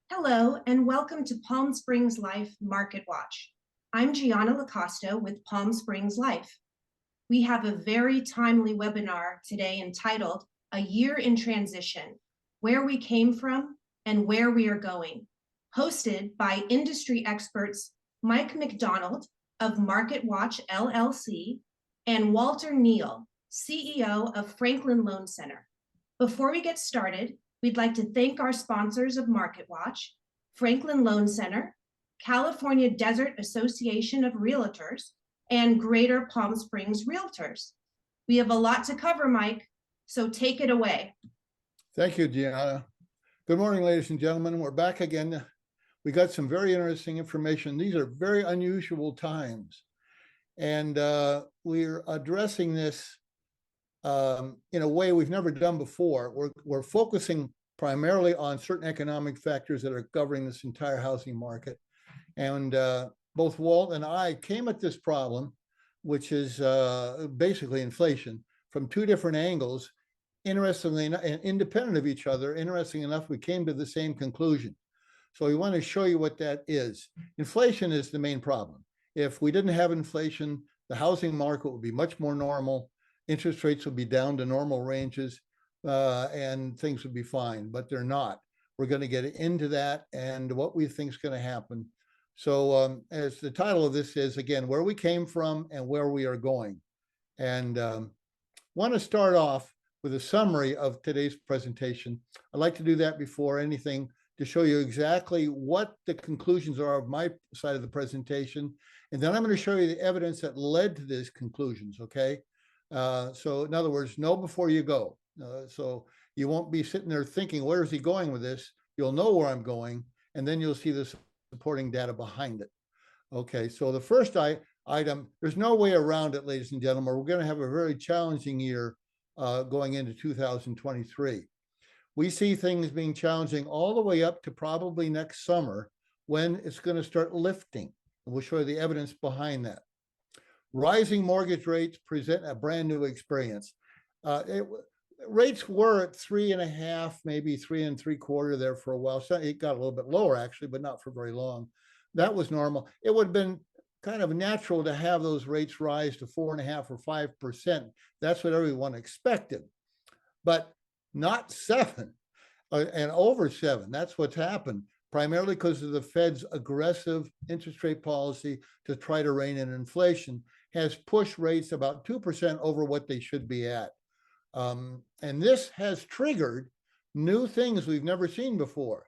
Hello, and welcome to Palm Springs Life Market Watch. I'm Gianna Lacosta with Palm Springs Life. We have a very timely webinar today entitled A Year in Transition, Where We Came From and Where We Are Going, hosted by industry experts Mike McDonald of Market Watch LLC and Walter Neal, CEO of Franklin Loan Center. Before we get started, we'd like to thank our sponsors of Market Watch, Franklin Loan Center, California Desert Association of Realtors, and Greater Palm Springs Realtors. We have a lot to cover, Mike, so take it away. Thank you, Gianna. Good morning, ladies and gentlemen. We're back again. We got some very interesting information. These are very unusual times, and we're addressing this in a way we've never done before. We're focusing primarily on certain economic factors that are governing this entire housing market. And both Walt and I came at this problem, which is basically inflation, from two different angles. Interestingly, and independent of each other, interesting enough, we came to the same conclusion. So we want to show you what that is. Inflation is the main problem. If we didn't have inflation, the housing market would be much more normal. Interest rates will be down to normal ranges and things would be fine, but they're not. We're going to get into that and what we think is going to happen. So as the title of this is, again, where we came from and where we are going. And want to start off with a summary of today's presentation. I'd like to do that before anything to show you exactly what the conclusions are of my side of the presentation. And then I'm going to show you the evidence that led to these conclusions, okay? So in other words, know before you go. So you won't be sitting there thinking, where is he going with this? You'll know where I'm going, and then you'll see the supporting data behind it. Okay, so the first item, there's no way around it, ladies and gentlemen. We're going to have a very challenging year going into 2023. We see things being challenging all the way up to probably next summer when it's going to start lifting. We'll show you the evidence behind that. Rising mortgage rates present a brand new experience. Rates were at 3.5, maybe 3 3/4 there for a while. So it got a little bit lower actually, but not for very long. That was normal. It would have been kind of natural to have those rates rise to 4.5 or 5%. That's what everyone expected, but not 7 and over 7. That's what's happened, primarily because of the Fed's aggressive interest rate policy to try to rein in inflation has pushed rates about 2% over what they should be at. And this has triggered new things we've never seen before.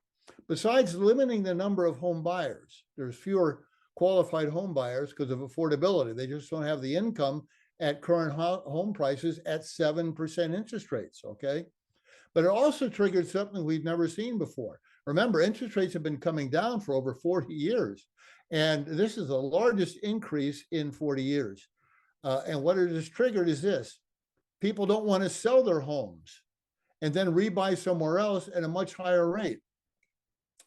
Besides limiting the number of home buyers, there's fewer qualified home buyers because of affordability. They just don't have the income at current home prices at 7% interest rates, okay? But it also triggered something we've never seen before. Remember, interest rates have been coming down for over 40 years. And this is the largest increase in 40 years. And what it has triggered is this. People don't want to sell their homes and then rebuy somewhere else at a much higher rate.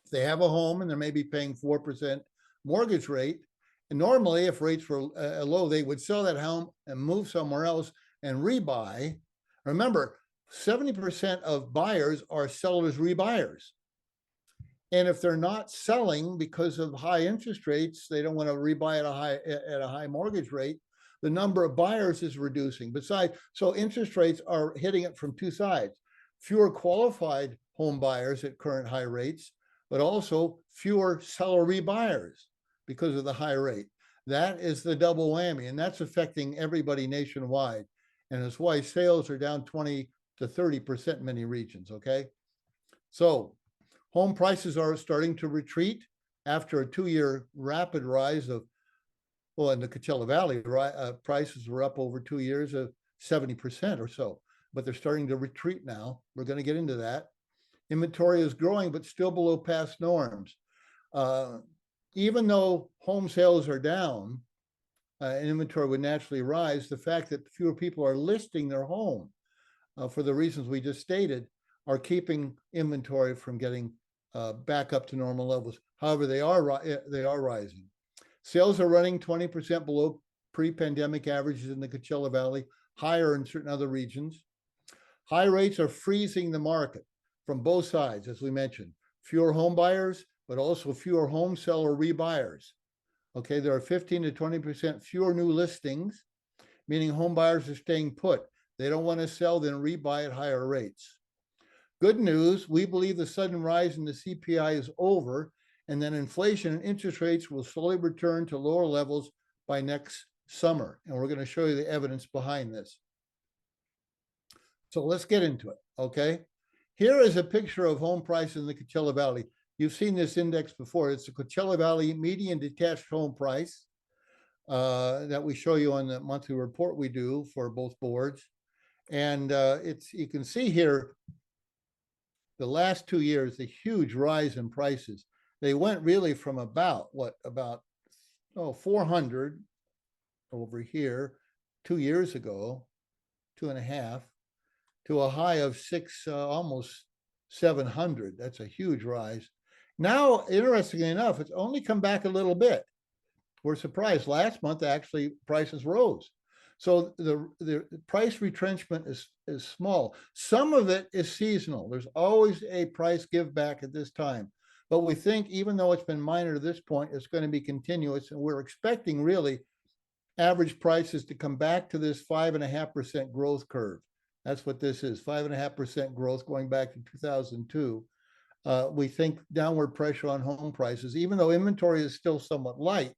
If they have a home and they're maybe paying 4% mortgage rate, and normally if rates were low, they would sell that home and move somewhere else and rebuy. Remember, 70% of buyers are sellers rebuyers. And if they're not selling because of high interest rates, they don't want to rebuy at a high mortgage rate, the number of buyers is reducing. Besides, so interest rates are hitting it from two sides. Fewer qualified home buyers at current high rates, but also fewer seller rebuyers because of the high rate. That is the double whammy, and that's affecting everybody nationwide. And it's why sales are down 20 to 30% in many regions, okay? So home prices are starting to retreat after a 2-year rapid rise of, well, in the Coachella Valley, prices were up over 2 years of 70% or so, but they're starting to retreat now. We're going to get into that. Inventory is growing, but still below past norms. Even though home sales are down, and inventory would naturally rise, the fact that fewer people are listing their home for the reasons we just stated are keeping inventory from getting back up to normal levels. However, they are rising. Sales are running 20% below pre-pandemic averages in the Coachella Valley, higher in certain other regions. High rates are freezing the market from both sides, as we mentioned. fewer home buyers, but also fewer home seller rebuyers. Okay, there are 15 to 20% fewer new listings, meaning home buyers are staying put. They don't want to sell, then rebuy at higher rates. Good news, we believe the sudden rise in the CPI is over, and then inflation and interest rates will slowly return to lower levels by next summer. And we're going to show you the evidence behind this. So let's get into it, okay? Here is a picture of home prices in the Coachella Valley. You've seen this index before. It's the Coachella Valley median detached home price that we show you on the monthly report we do for both boards. And you can see here, the last 2 years, the huge rise in prices. They went really from about 400 over here 2 years ago, 2.5, to a high of almost 700. That's a huge rise. Now, interestingly enough, it's only come back a little bit. We're surprised. Last month, actually, prices rose. So the price retrenchment is small. Some of it is seasonal. There's always a price give back at this time. But we think, even though it's been minor to this point, it's going to be continuous. And we're expecting really average prices to come back to this 5.5% growth curve. That's what this is, 5.5% growth going back to 2002. We think downward pressure on home prices, even though inventory is still somewhat light.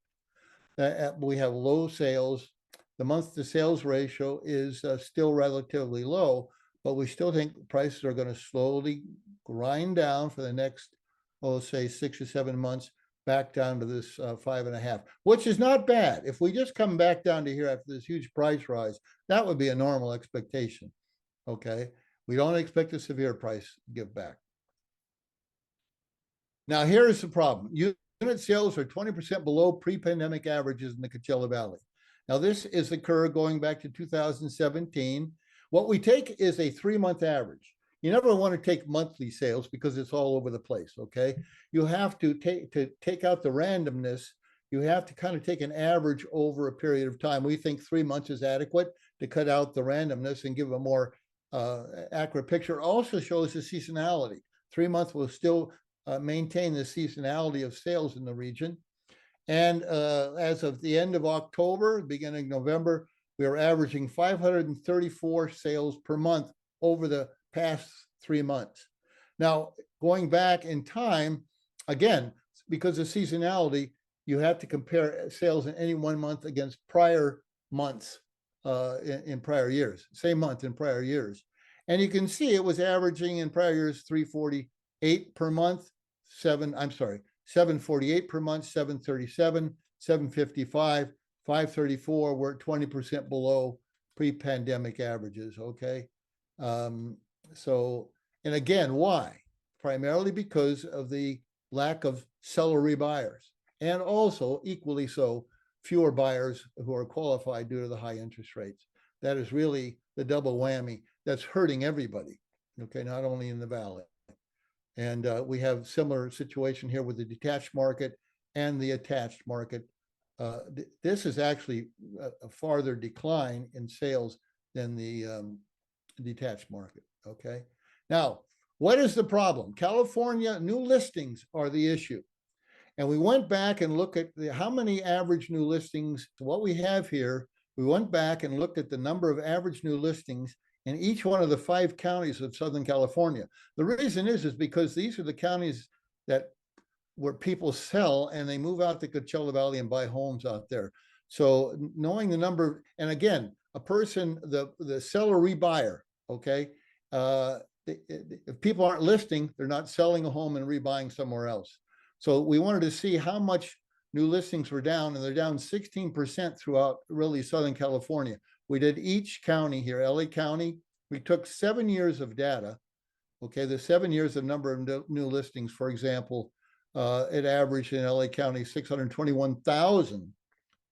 We have low sales. The month-to-sales ratio is still relatively low, but we still think prices are going to slowly grind down for the next, say 6 or 7 months, back down to this 5.5, which is not bad. If we just come back down to here after this huge price rise, that would be a normal expectation. Okay, we don't expect a severe price give back. Now, here's the problem. Unit sales are 20% below pre-pandemic averages in the Coachella Valley. Now, this is the curve going back to 2017. What we take is a 3-month average. You never want to take monthly sales because it's all over the place, okay? You have to take out the randomness. You have to kind of take an average over a period of time. We think 3 months is adequate to cut out the randomness and give a more accurate picture. It also shows the seasonality. 3 months will still maintain the seasonality of sales in the region. And as of the end of October, beginning November, we are averaging 534 sales per month over the past 3 months. Now, going back in time, again, because of seasonality, you have to compare sales in any 1 month against prior months in prior years, same month in prior years. And you can see it was averaging in prior years 348 per month, 748 per month, 737, 755, 534. We're at 20% below pre-pandemic averages, okay? So, and again, why? Primarily because of the lack of seller rebuyers, and also equally so, fewer buyers who are qualified due to the high interest rates. That is really the double whammy that's hurting everybody, okay, not only in the valley. And we have similar situation here with the detached market and the attached market. This is actually a farther decline in sales than the detached market, okay? Now, what is the problem? California new listings are the issue. And we went back and looked at how many average new listings, what we have here, we went back and looked at the number of average new listings in each one of the 5 counties of Southern California. The reason is because these are the counties where people sell and they move out to Coachella Valley and buy homes out there. So knowing the number, and again, a person, the seller rebuyer, okay? If people aren't listing, they're not selling a home and rebuying somewhere else. So we wanted to see how much new listings were down, and they're down 16% throughout really Southern California. We did each county here, LA County. We took 7 years of data. Okay, the 7 years of number of new listings, for example, it averaged in LA County 621,000.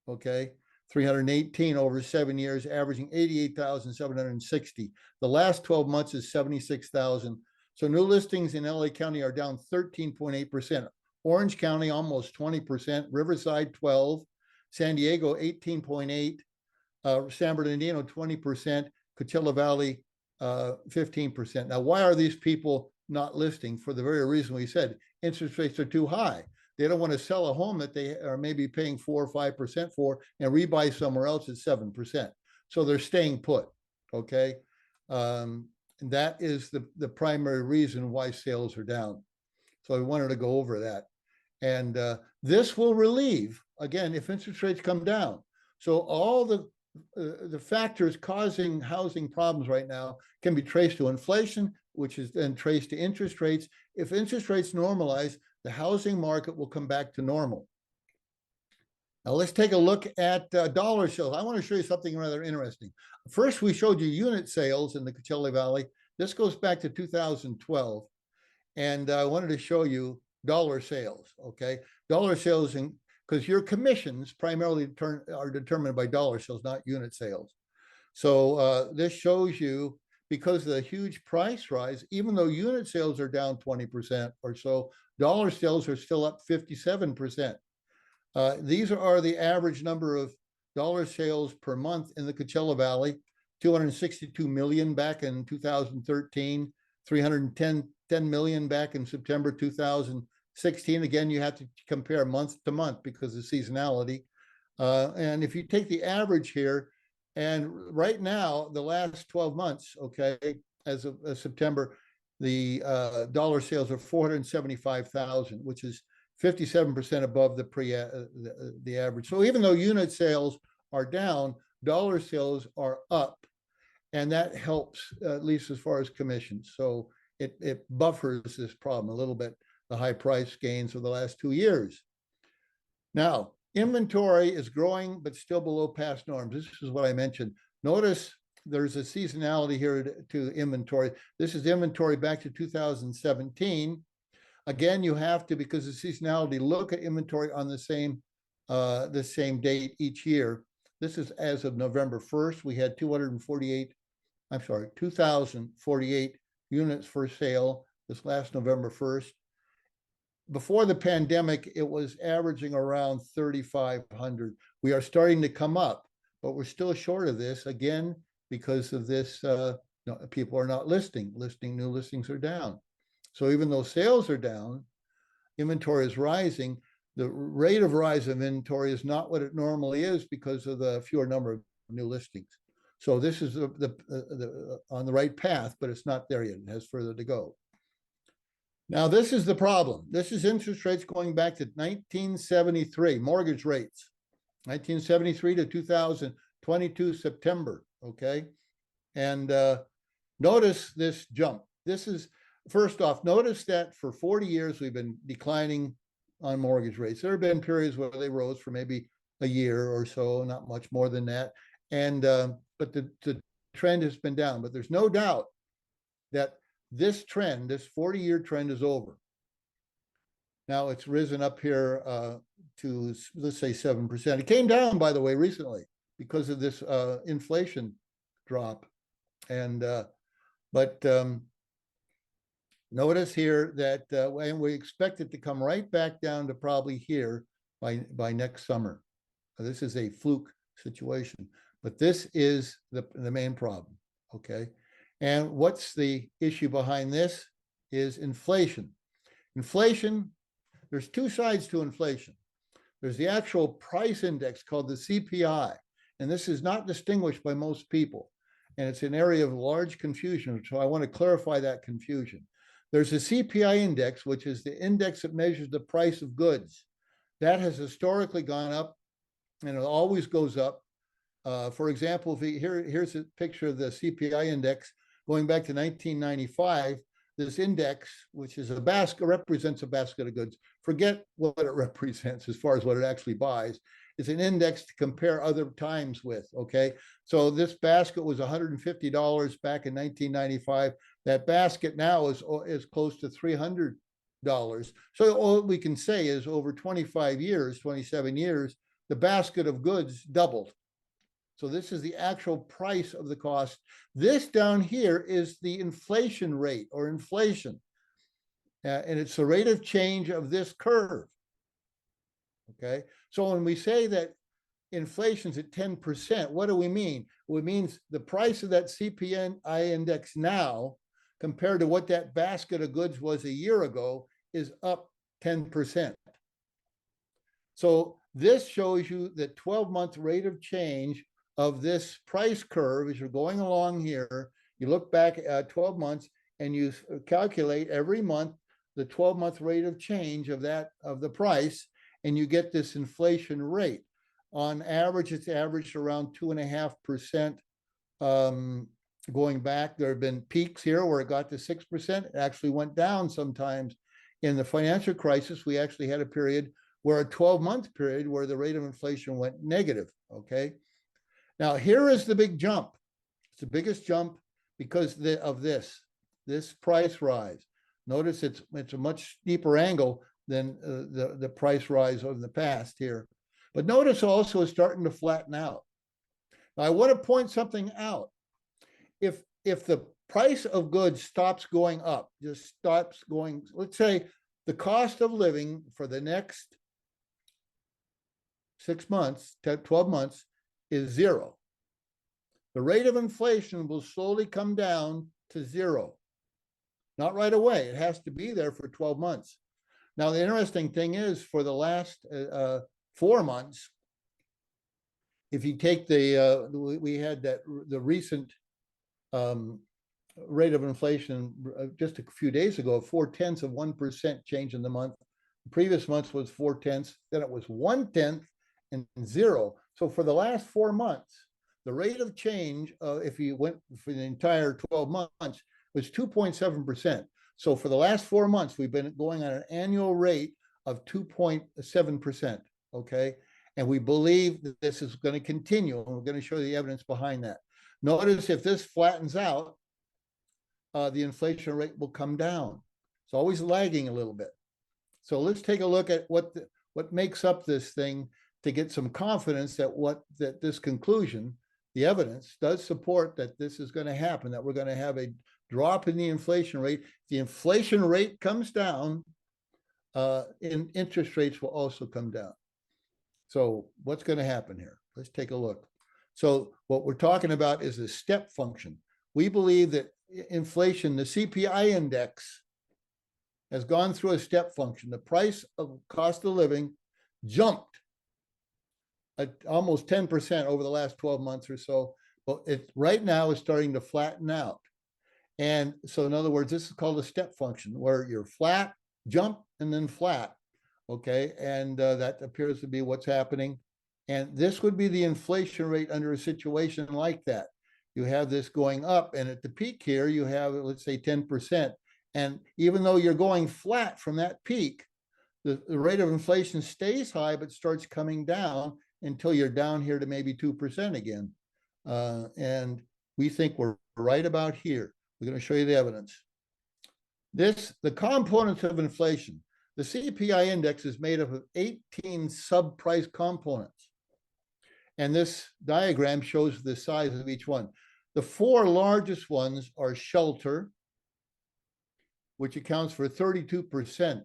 Okay, 318 over 7 years, averaging 88,760. The last 12 months is 76,000. So new listings in LA County are down 13.8%. Orange County almost 20%. Riverside 12. San Diego 18.8. San Bernardino 20%, Coachella Valley 15%. Now, why are these people not listing for the very reason we said, interest rates are too high. They don't want to sell a home that they are maybe paying 4 or 5% for and rebuy somewhere else at 7%. So they're staying put. Okay. That is the primary reason why sales are down. So I wanted to go over that. And this will relieve, again, if interest rates come down. So all the factors causing housing problems right now can be traced to inflation, which is then traced to interest rates. If interest rates normalize, the housing market will come back to normal. Now let's take a look at dollar sales. I want to show you something rather interesting. First, we showed you unit sales in the Coachella Valley. This goes back to 2012. And I wanted to show you dollar sales, okay? Dollar sales, because your commissions primarily are determined by dollar sales, not unit sales. So this shows you, because of the huge price rise, even though unit sales are down 20% or so, dollar sales are still up 57%. These are the average number of dollar sales per month in the Coachella Valley, 262 million back in 2013, 310 million back in September 2016. Again, you have to compare month to month because of seasonality. And if you take the average here, and right now, the last 12 months, okay, as of September, the dollar sales are 475,000, which is 57% above the average. So even though unit sales are down, dollar sales are up, and that helps, at least as far as commissions. So it buffers this problem a little bit, the high price gains of the last 2 years. Now, inventory is growing, but still below past norms. This is what I mentioned. Notice there's a seasonality here to inventory. This is inventory back to 2017. Again, you have to, because of seasonality, look at inventory on the same date each year. This is as of November 1st. We had 2,048 units for sale this last November 1st. Before the pandemic, it was averaging around 3,500. We are starting to come up, but we're still short of this, again, because of this, people are not listing. New listings are down. So even though sales are down, inventory is rising. The rate of rise of inventory is not what it normally is because of the fewer number of new listings. So this is on the right path, but it's not there yet. It has further to go. Now, this is the problem. This is interest rates going back to 1973, mortgage rates, 1973 to 2022 September, okay? And notice this jump. This is, first off, notice that for 40 years, we've been declining on mortgage rates. There have been periods where they rose for maybe a year or so, not much more than that. And but the trend has been down. But there's no doubt that this trend, this 40-year trend, is over. Now it's risen up here to, let's say, 7%. It came down, by the way, recently because of this inflation drop. And notice here that and we expect it to come right back down to probably here by next summer. This is a fluke situation, but this is the main problem, okay? And what's the issue behind this is inflation. Inflation, there's two sides to inflation. There's the actual price index called the CPI, and this is not distinguished by most people. And it's an area of large confusion, so I want to clarify that confusion. There's a CPI index, which is the index that measures the price of goods. That has historically gone up, and it always goes up. For example, here's a picture of the CPI index going back to 1995. This index, which is a basket, represents a basket of goods. Forget what it represents as far as what it actually buys. It's an index to compare other times with, okay? So this basket was $150 back in 1995. That basket now is close to $300. So all we can say is over 25 years, 27 years, the basket of goods doubled. So this is the actual price of the cost. This down here is the inflation rate or inflation. And it's the rate of change of this curve. Okay. So when we say that inflation's at 10%, what do we mean? Well, it means the price of that CPI index now compared to what that basket of goods was a year ago is up 10%. So this shows you the 12-month rate of change of this price curve as you're going along here. You look back at 12 months and you calculate every month the 12-month rate of change of the price, and you get this inflation rate. On average, it's averaged around 2.5%. Going back, there have been peaks here where it got to 6%. It actually went down sometimes. In the financial crisis, we actually had a period where a 12-month period where the rate of inflation went negative, okay? Now, here is the big jump. It's the biggest jump because of this price rise. Notice it's a much steeper angle than the price rise of the past here. But notice also it's starting to flatten out. Now, I want to point something out. If the price of goods stops going up, just stops going, let's say the cost of living for the next 6 months, 12 months is zero. The rate of inflation will slowly come down to zero. Not right away. It has to be there for 12 months. Now, the interesting thing is for the last 4 months, if you take we had the recent rate of inflation just a few days ago, 0.4% change in the month. The previous month was 0.4, then it was 1/10 and zero. So for the last 4 months, the rate of change, if you went for the entire 12 months, was 2.7%. So for the last 4 months, we've been going on an annual rate of 2.7%, okay? And we believe that this is going to continue, and we're going to show you the evidence behind that. Notice if this flattens out, the inflation rate will come down. It's always lagging a little bit. So let's take a look at what makes up this thing to get some confidence that this conclusion, the evidence, does support that this is going to happen, that we're going to have a drop in the inflation rate. The inflation rate comes down, interest rates will also come down. So what's going to happen here? Let's take a look. So what we're talking about is a step function. We believe that inflation, the CPI index, has gone through a step function. The price of cost of living jumped at almost 10% over the last 12 months or so, but it right now is starting to flatten out. And so in other words, this is called a step function, where you're flat, jump, and then flat, okay? And that appears to be what's happening. And this would be the inflation rate under a situation like that. You have this going up, and at the peak here, you have, let's say, 10%. And even though you're going flat from that peak, the rate of inflation stays high, but starts coming down until you're down here to maybe 2% again. And we think we're right about here. We're going to show you the evidence. The components of inflation. The CPI index is made up of 18 sub-price components. And this diagram shows the size of each one. The 4 largest ones are shelter, which accounts for 32%.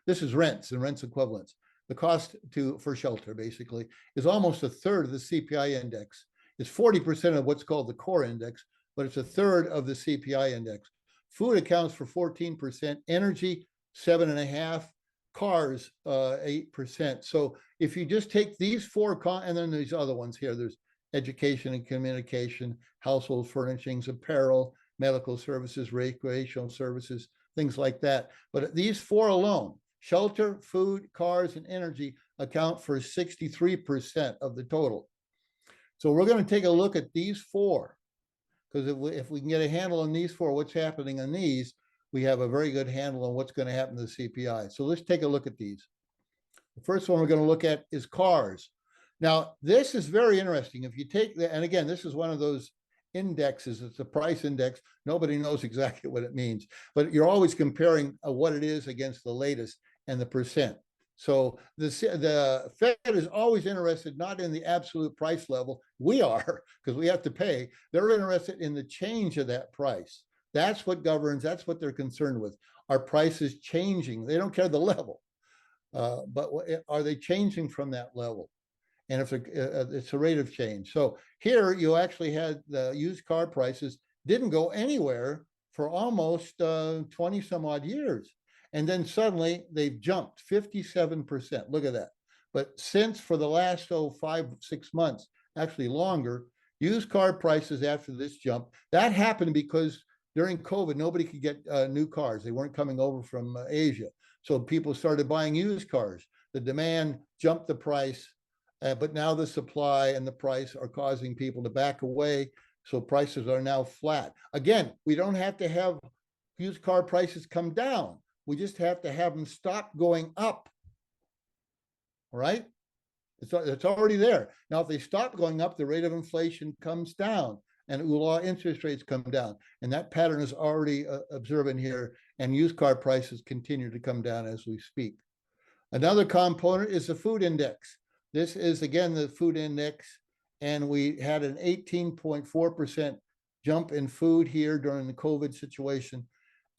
This is rents and rents equivalents. The cost for shelter, basically, is almost a third of the CPI index. It's 40% of what's called the core index, but it's a third of the CPI index. Food accounts for 14%, energy, 7.5%, cars, 8%. So if you just take these 4, and then these other ones here, there's education and communication, household furnishings, apparel, medical services, recreational services, things like that. But these 4 alone, shelter, food, cars, and energy, account for 63% of the total. So we're going to take a look at these 4, because if we can get a handle on these 4, what's happening on these, we have a very good handle on what's going to happen to the CPI. So let's take a look at these. The first one we're going to look at is cars. Now, this is very interesting. If you take and again, this is one of those indexes. It's a price index. Nobody knows exactly what it means, but you're always comparing what it is against the latest and the percent. So the Fed is always interested not in the absolute price level. We are, because we have to pay. They're interested in the change of that price. That's what governs. That's what they're concerned with. Are prices changing? They don't care the level, but are they changing from that level? And if it's a rate of change. So here you actually had the used car prices didn't go anywhere for almost 20 some odd years. And then suddenly they've jumped 57%. Look at that. But since for the last 5, 6 months, actually longer, used car prices after this jump, that happened because during COVID, nobody could get new cars. They weren't coming over from Asia. So people started buying used cars. The demand jumped the price, but now the supply and the price are causing people to back away. So prices are now flat. Again, we don't have to have used car prices come down. We just have to have them stop going up. All right? It's already there. Now, if they stop going up, the rate of inflation comes down and interest rates come down. And that pattern is already observant here. And used car prices continue to come down as we speak. Another component is the food index. This is, again, the food index. And we had an 18.4% jump in food here during the COVID situation.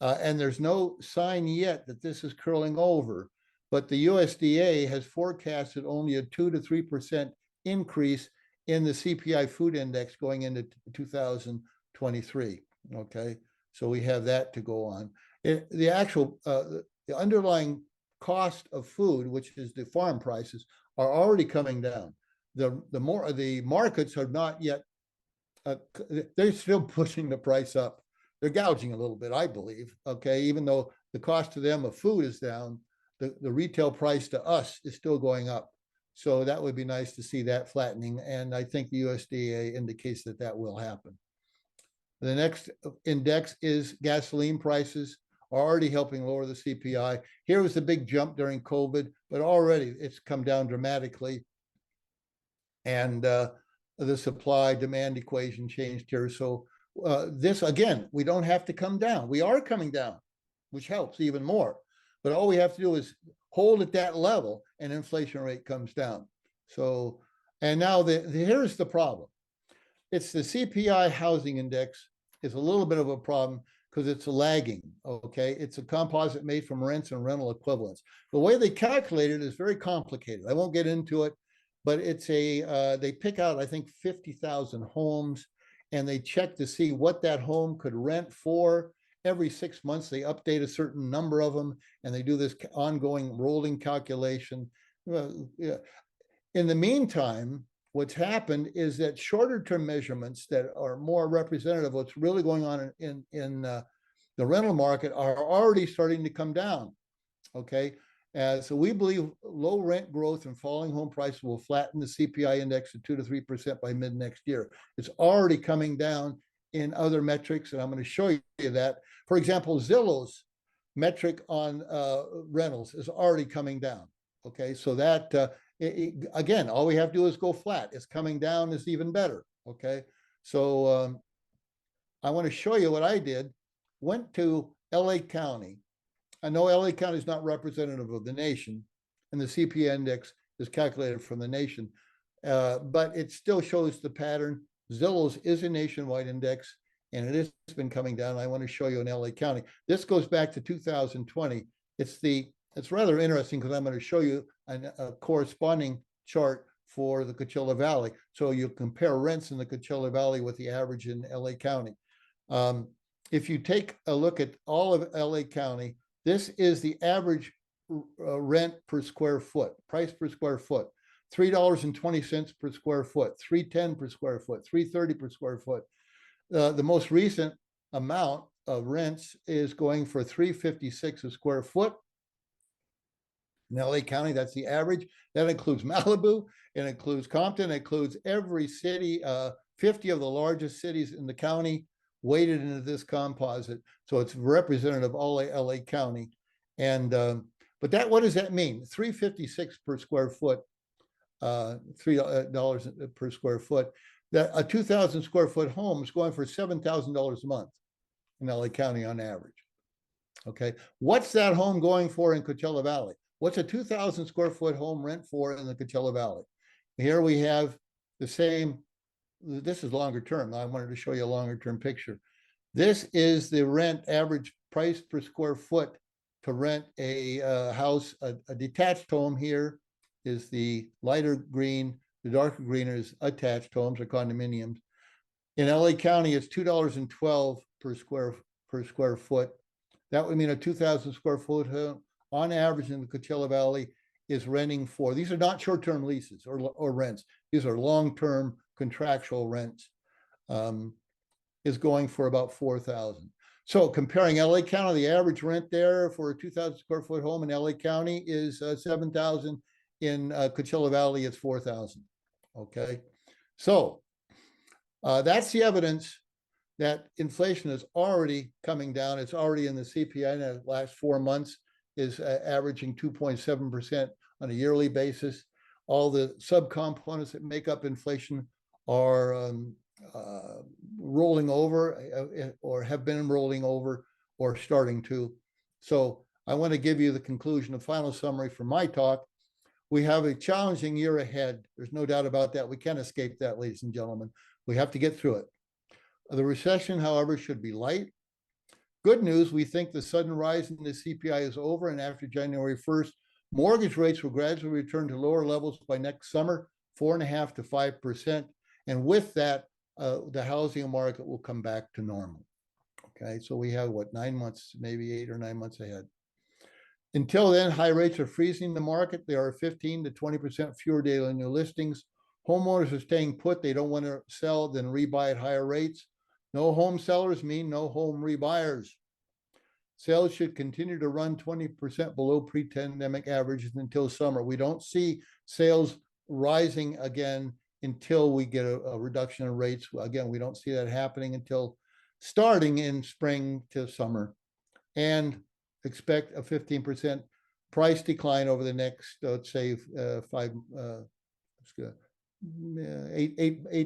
And there's no sign yet that this is curling over. But the USDA has forecasted only a 2 to 3% increase in the CPI food index going into 2023. Okay, so we have that to go on. The underlying cost of food, which is the farm prices, are already coming down. The markets have not yet. They're still pushing the price up. They're gouging a little bit, I believe. Okay, even though the cost to them of food is down, the retail price to us is still going up. So that would be nice to see that flattening. And I think the USDA indicates that that will happen. The next index is gasoline prices are already helping lower the CPI. Here was the big jump during COVID, but already it's come down dramatically. And the supply demand equation changed here. So this, again, we don't have to come down. We are coming down, which helps even more. But all we have to do is hold at that level and inflation rate comes down. So, and now here's the problem. It's the CPI housing index is a little bit of a problem because it's lagging, okay? It's a composite made from rents and rental equivalents. The way they calculate it is very complicated. I won't get into it, but it's they pick out, I think, 50,000 homes and they check to see what that home could rent for. Every 6 months, they update a certain number of them, and they do this ongoing rolling calculation. In the meantime, what's happened is that shorter term measurements that are more representative of what's really going on in the rental market are already starting to come down, okay? So we believe low rent growth and falling home prices will flatten the CPI index to 2 to 3% by mid next year. It's already coming down in other metrics, and I'm going to show you that. For example, Zillow's metric on rentals is already coming down. Okay, so that again, all we have to do is go flat. It's coming down is even better. Okay, so I want to show you what I did. Went to LA County. I know LA County is not representative of the nation, and the CPI index is calculated from the nation, but it still shows the pattern. Zillow's is a nationwide index, and it has been coming down. I want to show you in LA County. This goes back to 2020. It's rather interesting because I'm going to show you a corresponding chart for the Coachella Valley. So you compare rents in the Coachella Valley with the average in LA County. If you take a look at all of LA County, this is the average rent per square foot, price per square foot. $3.20 per square foot, $3.10 per square foot, $3.30 per square foot. The most recent amount of rents is going for $3.56 a square foot. In LA County, that's the average. That includes Malibu, it includes Compton, it includes every city, 50 of the largest cities in the county weighted into this composite. So it's representative of all LA County. And but what does that mean? $3.56 per square foot. $3 per square foot. That a 2,000 square foot home is going for $7,000 a month in LA County on average. Okay, what's that home going for in Coachella Valley? What's a 2,000 square foot home rent for in the Coachella Valley? Here we have the same. This is longer term. I wanted to show you a longer term picture. This is the rent average price per square foot to rent a house, a detached home. Here is the lighter green, the darker green is attached homes or condominiums. In LA County, it's $2.12 per square foot. That would mean a 2,000 square foot home on average in the Coachella Valley is renting for, these are not short-term leases or rents. These are long-term contractual rents, is going for about 4,000. So comparing LA County, the average rent there for a 2,000 square foot home in LA County is 7,000. In Coachella Valley, it's 4,000. Okay, so that's the evidence that inflation is already coming down. It's already in the CPI in the last 4 months is averaging 2.7% on a yearly basis. All the subcomponents that make up inflation are rolling over or have been rolling over or starting to. So I want to give you the conclusion, a final summary for my talk. We have a challenging year ahead. There's no doubt about that. We can't escape that, ladies and gentlemen. We have to get through it. The recession, however, should be light. Good news, we think the sudden rise in the CPI is over, and after January 1st, mortgage rates will gradually return to lower levels by next summer, 4.5% to 5%. And with that, the housing market will come back to normal. Okay, so we have 9 months, maybe 8 or 9 months ahead. Until then, high rates are freezing the market. There are 15 to 20% fewer daily new listings. Homeowners are staying put. They don't want to sell, then rebuy at higher rates. No home sellers mean no home rebuyers. Sales should continue to run 20% below pre-pandemic averages until summer. We don't see sales rising again until we get a reduction in rates. Again, we don't see that happening until starting in spring to summer. And expect a 15% price decline over the next, let's say, 8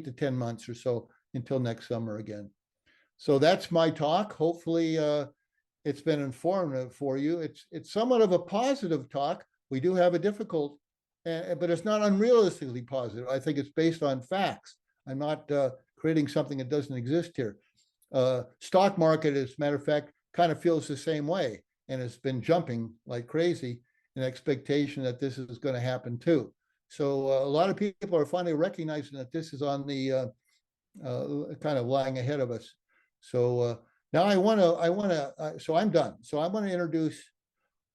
to 10 months or so until next summer again. So that's my talk. Hopefully it's been informative for you. It's somewhat of a positive talk. We do have a difficult, but it's not unrealistically positive. I think it's based on facts. I'm not creating something that doesn't exist here. Stock market, as a matter of fact, kind of feels the same way, and it's been jumping like crazy in expectation that this is going to happen too. So a lot of people are finally recognizing that this is on the kind of lying ahead of us. So now so I'm done. So I want to introduce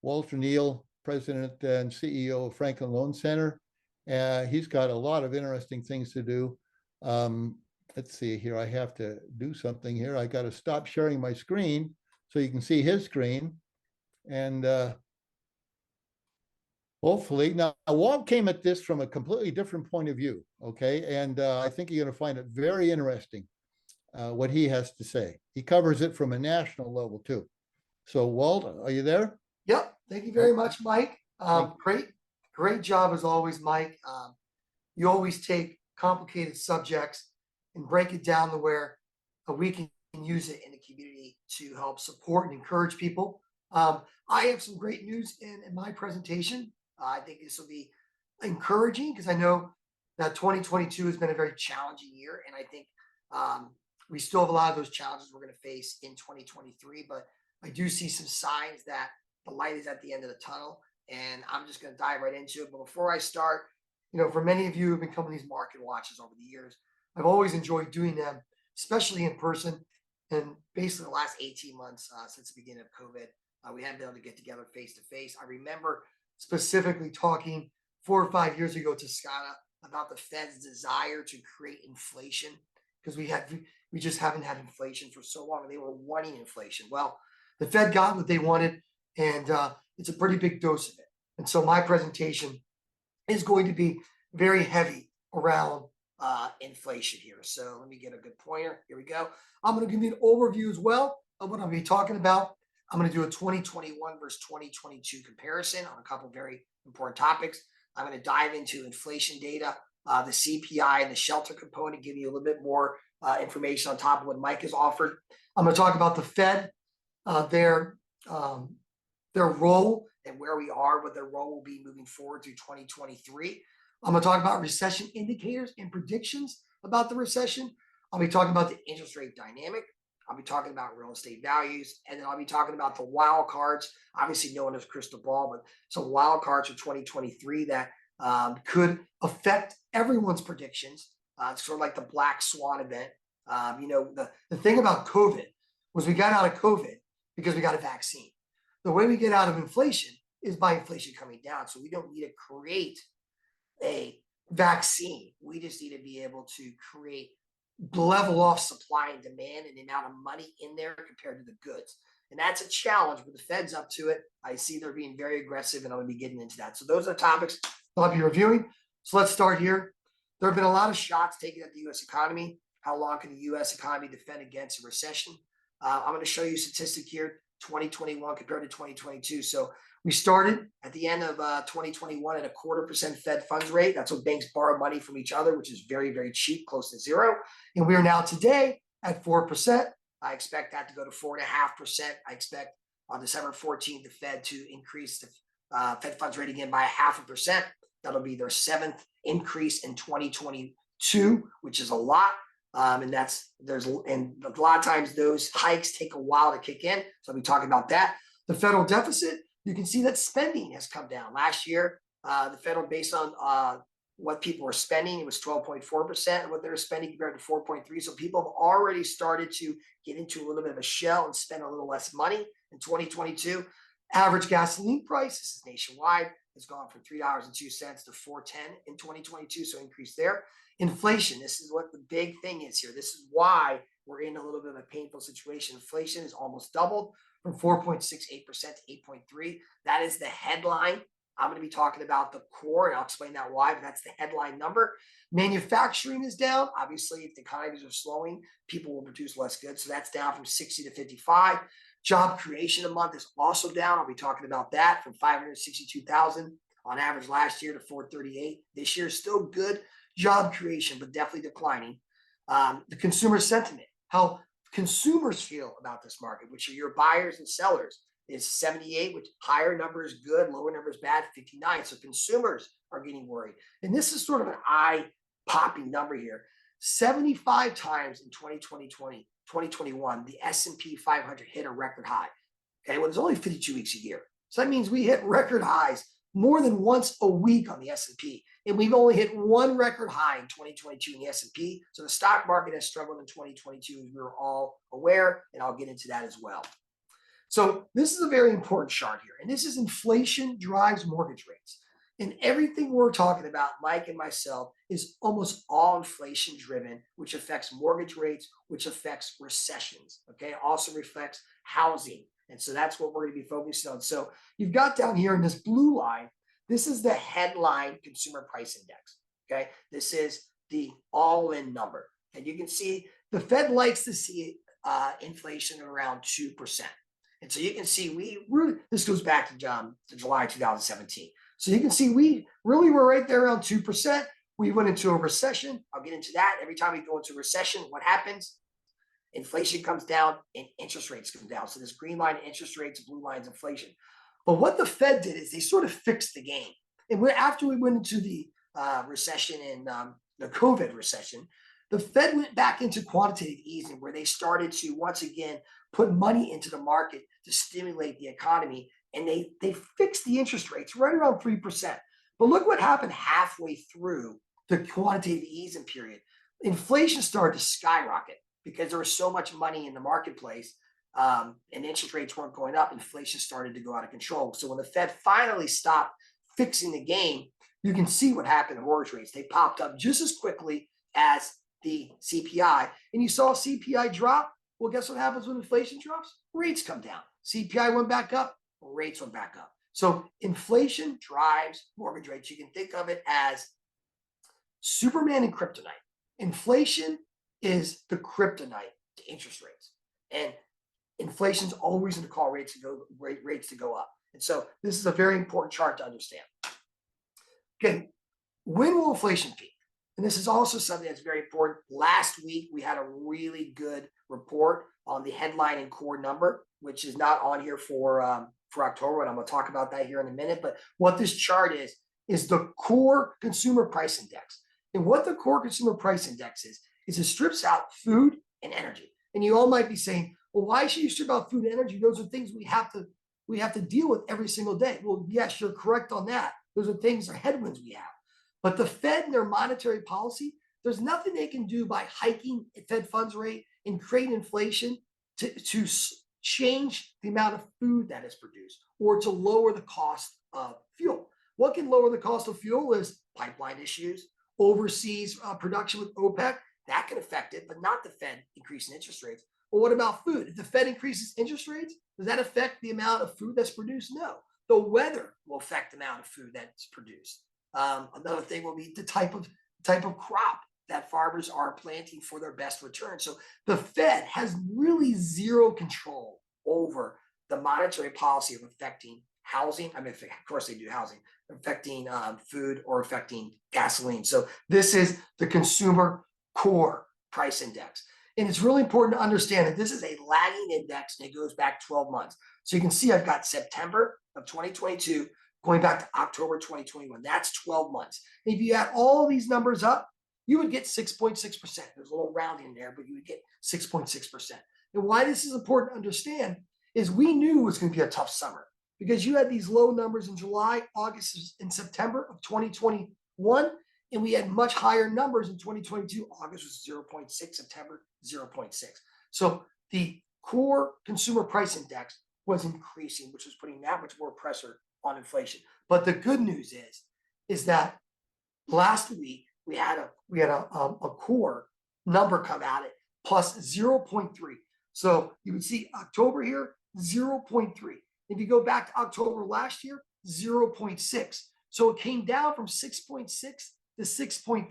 Walter Neal, President and CEO of Franklin Loan Center. He's got a lot of interesting things to do. Let's see here. I have to do something here. I got to stop sharing my screen so you can see his screen. And hopefully, now Walt came at this from a completely different point of view. Okay. And I think you're going to find it very interesting what he has to say. He covers it from a national level too. So Walt, are you there? Yep. Thank you very much, Mike. Great job as always, Mike. You always take complicated subjects and break it down to where we can use it in the community to help support and encourage people. I have some great news in my presentation. I think this will be encouraging because I know that 2022 has been a very challenging year, and I think we still have a lot of those challenges we're going to face in 2023, but I do see some signs that the light is at the end of the tunnel, and I'm just going to dive right into it. But before I start, for many of you who've been coming to these market watches over the years, I've always enjoyed doing them, especially in person. And basically the last 18 months since the beginning of COVID, we haven't been able to get together face to face. I remember specifically talking 4 or 5 years ago to Scott about the Fed's desire to create inflation because we just haven't had inflation for so long, and they were wanting inflation. Well, the Fed got what they wanted, and it's a pretty big dose of it. And so my presentation is going to be very heavy around inflation here. So let me get a good pointer. Here we go. I'm going to give you an overview as well of what I'm going to be talking about. I'm going to do a 2021 versus 2022 comparison on a couple of very important topics. I'm going to dive into inflation data, the CPI, and the shelter component, give you a little bit more information on top of what Mike has offered. I'm going to talk about the Fed, their role and where we are, what their role will be moving forward through 2023. I'm going to talk about recession indicators and predictions about the recession. I'll be talking about the interest rate dynamic. I'll be talking about real estate values, and then I'll be talking about the wild cards. Obviously, no one has crystal ball, but some wild cards for 2023 that could affect everyone's predictions. It's sort of like the black swan event The thing about COVID was we got out of COVID because we got a vaccine. The way we get out of inflation is by inflation coming down. So we don't need to create a vaccine. We just need to be able to create level off supply and demand and the amount of money in there compared to the goods. And that's a challenge, but the Fed's up to it. I see they're being very aggressive, and I'm going to be getting into that. So those are topics I'll be reviewing. So let's start here. There have been a lot of shots taken at the U.S. economy. How long can the U.S. economy defend against a recession? I'm going to show you a statistic here, 2021 compared to 2022. So we started at the end of 2021 at a 0.25% Fed funds rate. That's what banks borrow money from each other, which is very, very cheap, close to zero. And we are now today at 4%. I expect that to go to 4.5%. I expect on December 14th, the Fed to increase the Fed funds rate again by 0.5%. That'll be their 7th increase in 2022, which is a lot. And a lot of times those hikes take a while to kick in. So I'll be talking about that. The federal deficit, you can see that spending has come down. Last year, the federal, based on what people were spending, it was 12.4% of what they were spending compared to 4.3%. So people have already started to get into a little bit of a shell and spend a little less money in 2022. Average gasoline price, this is nationwide, has gone from $3.02 to $4.10 in 2022. So increase there. Inflation, this is what the big thing is here. This is why we're in a little bit of a painful situation. Inflation has almost doubled from 4.68% to 8.3%. That is the headline. I'm going to be talking about the core, and I'll explain that why, but that's the headline number. Manufacturing is down. Obviously, if the economies are slowing, people will produce less goods. So that's down from 60 to 55. Job creation a month is also down. I'll be talking about that from 562,000 on average last year to 438. This year is still good job creation, but definitely declining. The consumer sentiment, how consumers feel about this market, which are your buyers and sellers, is 78, which higher number is good, lower number is bad, 59. So consumers are getting worried. And this is sort of an eye-popping number here. 75 times in 2021, the S&P 500 hit a record high. Okay, well, there's only 52 weeks a year. So that means we hit record highs more than once a week on the S&P. And we've only hit one record high in 2022 in the S&P. So the stock market has struggled in 2022, as we're all aware, and I'll get into that as well. So this is a very important chart here, and this is inflation drives mortgage rates. And everything we're talking about, Mike and myself, is almost all inflation driven, which affects mortgage rates, which affects recessions, okay? It also reflects housing. And so that's what we're going to be focusing on. So you've got down here in this blue line, this is the headline consumer price index, okay? This is the all-in number. And you can see the Fed likes to see inflation around 2%. And so you can see this goes back to July 2017. So you can see we really were right there around 2%. We went into a recession. I'll get into that. Every time we go into a recession, what happens? Inflation comes down and interest rates come down. So this green line, interest rates, blue line's inflation. But what the Fed did is they sort of fixed the game. And after we went into the recession and the COVID recession, the Fed went back into quantitative easing, where they started to once again put money into the market to stimulate the economy. And they fixed the interest rates right around 3%. But look what happened halfway through the quantitative easing period. Inflation started to skyrocket because there was so much money in the marketplace, and interest rates weren't going up. Inflation started to go out of control. So when the Fed finally stopped fixing the game, you can see what happened to mortgage rates. They popped up just as quickly as the CPI. And you saw CPI drop. Well, guess what happens when inflation drops? Rates come down. CPI went back up. Rates went back up. So inflation drives mortgage rates. You can think of it as Superman and kryptonite. Inflation is the kryptonite to interest rates. And inflation is always going to cause rates to go up. And so this is a very important chart to understand. Okay, when will inflation peak? And this is also something that's very important. Last week, we had a really good report on the headline and core number, which is not on here for October, and I'm going to talk about that here in a minute. But what this chart is the core consumer price index. And what the core consumer price index is it strips out food and energy. And you all might be saying, well, why should you strip out food and energy? Those are things we have to deal with every single day. Well, yes, you're correct on that. Those are things, are headwinds we have. But the Fed and their monetary policy, there's nothing they can do by hiking Fed funds rate and create inflation to change the amount of food that is produced or to lower the cost of fuel. What can lower the cost of fuel is pipeline issues, overseas production with OPEC. That can affect it, but not the Fed increasing interest rates. Well, what about food? If the Fed increases interest rates, does that affect the amount of food that's produced? No. The weather will affect the amount of food that's produced. Another thing will be the type of crop that farmers are planting for their best return. So the Fed has really zero control over the monetary policy of affecting housing. I mean, of course they do housing, affecting food or affecting gasoline. So this is the consumer core price index. And it's really important to understand that this is a lagging index and it goes back 12 months. So you can see I've got September of 2022 going back to October 2021. That's 12 months. And if you add all these numbers up, you would get 6.6%. There's a little rounding in there, but you would get 6.6%. And why this is important to understand is we knew it was going to be a tough summer because you had these low numbers in July, August, and September of 2021. And we had much higher numbers in 2022. August was 0.6, September 0.6. So the core consumer price index was increasing, which was putting that much more pressure on inflation. But the good news is that last week we had a core number come out at plus 0.3. So you would see October here 0.3. If you go back to October last year, 0.6. So it came down from 6.6 to 6.3.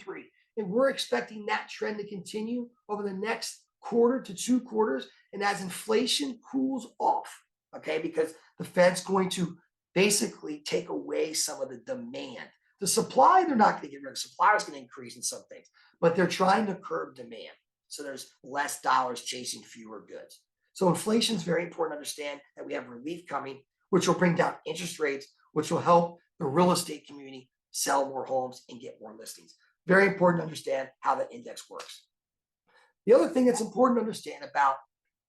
And we're expecting that trend to continue over the next quarter to 2 quarters. And as inflation cools off, okay, because the Fed's going to basically take away some of the demand. The supply, they're not going to get rid of. Supply is going to increase in some things, but they're trying to curb demand. So there's less dollars chasing fewer goods. So inflation is very important to understand that we have relief coming, which will bring down interest rates, which will help the real estate community sell more homes and get more listings. Very important to understand how that index works. The other thing that's important to understand about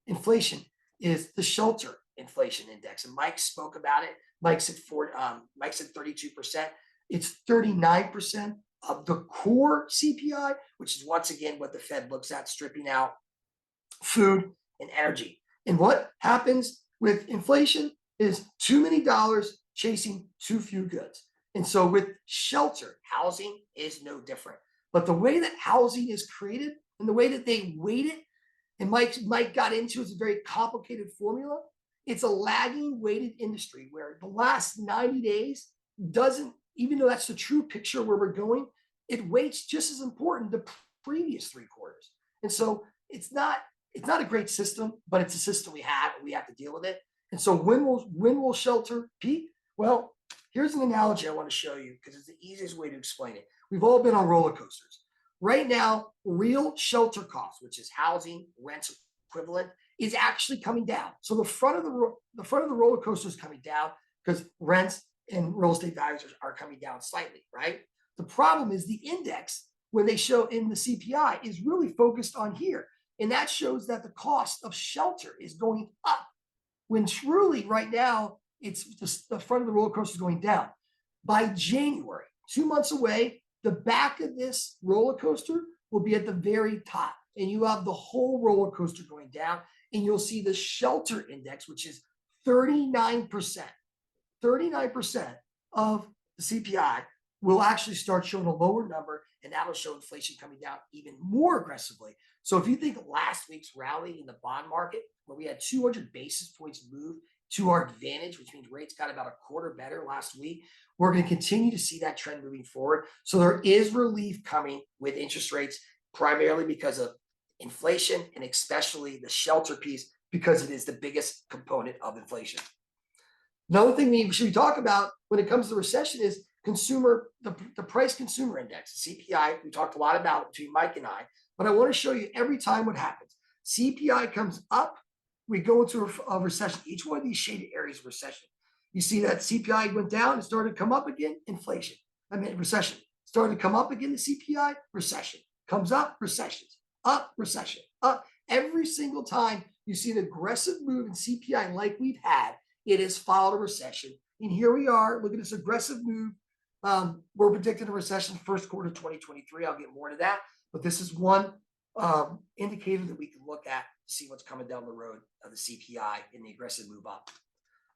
inflation is the shelter inflation index. And Mike spoke about it. Mike said 32%. It's 39% of the core CPI, which is once again what the Fed looks at, stripping out food and energy. And what happens with inflation is too many dollars chasing too few goods. And so with shelter, housing is no different. But the way that housing is created and the way that they weight it, and Mike got into it's a very complicated formula. It's a lagging weighted industry where the last 90 days doesn't, even though that's the true picture where we're going, it weights just as important the previous 3 quarters. And so it's not a great system, but it's a system we have and we have to deal with it. And so when will shelter peak? Well, here's an analogy I want to show you because it's the easiest way to explain it. We've all been on roller coasters. Right now, real shelter costs, which is housing, rents equivalent, is actually coming down. So the front of the roller coaster is coming down because rents and real estate values are coming down slightly, right? The problem is the index, when they show in the CPI, is really focused on here. And that shows that the cost of shelter is going up when truly right now, it's the front of the roller coaster is going down. By January, 2 months away, the back of this roller coaster will be at the very top. And you have the whole roller coaster going down. And you'll see the shelter index, which is 39%. 39% of the CPI will actually start showing a lower number, and that'll show inflation coming down even more aggressively. So if you think of last week's rally in the bond market, where we had 200 basis points move to our advantage, which means rates got about a quarter better last week, we're going to continue to see that trend moving forward. So there is relief coming with interest rates, primarily because of inflation and especially the shelter piece, because it is the biggest component of inflation. Another thing we should talk about when it comes to recession is the price consumer index, CPI. We talked a lot about it between Mike and I, but I want to show you every time what happens. CPI comes up, we go into a recession. Each one of these shaded areas of recession. You see that CPI went down and started to come up again, recession. Started to come up again, the CPI, recession. Comes up, recessions. Up, recession. Up. Every single time you see an aggressive move in CPI like we've had, it has followed a recession. And here we are. Look at this aggressive move. We're predicting a recession first quarter 2023. I'll get more to that. but this is one indicator that we can look at to see what's coming down the road of the CPI and the aggressive move up.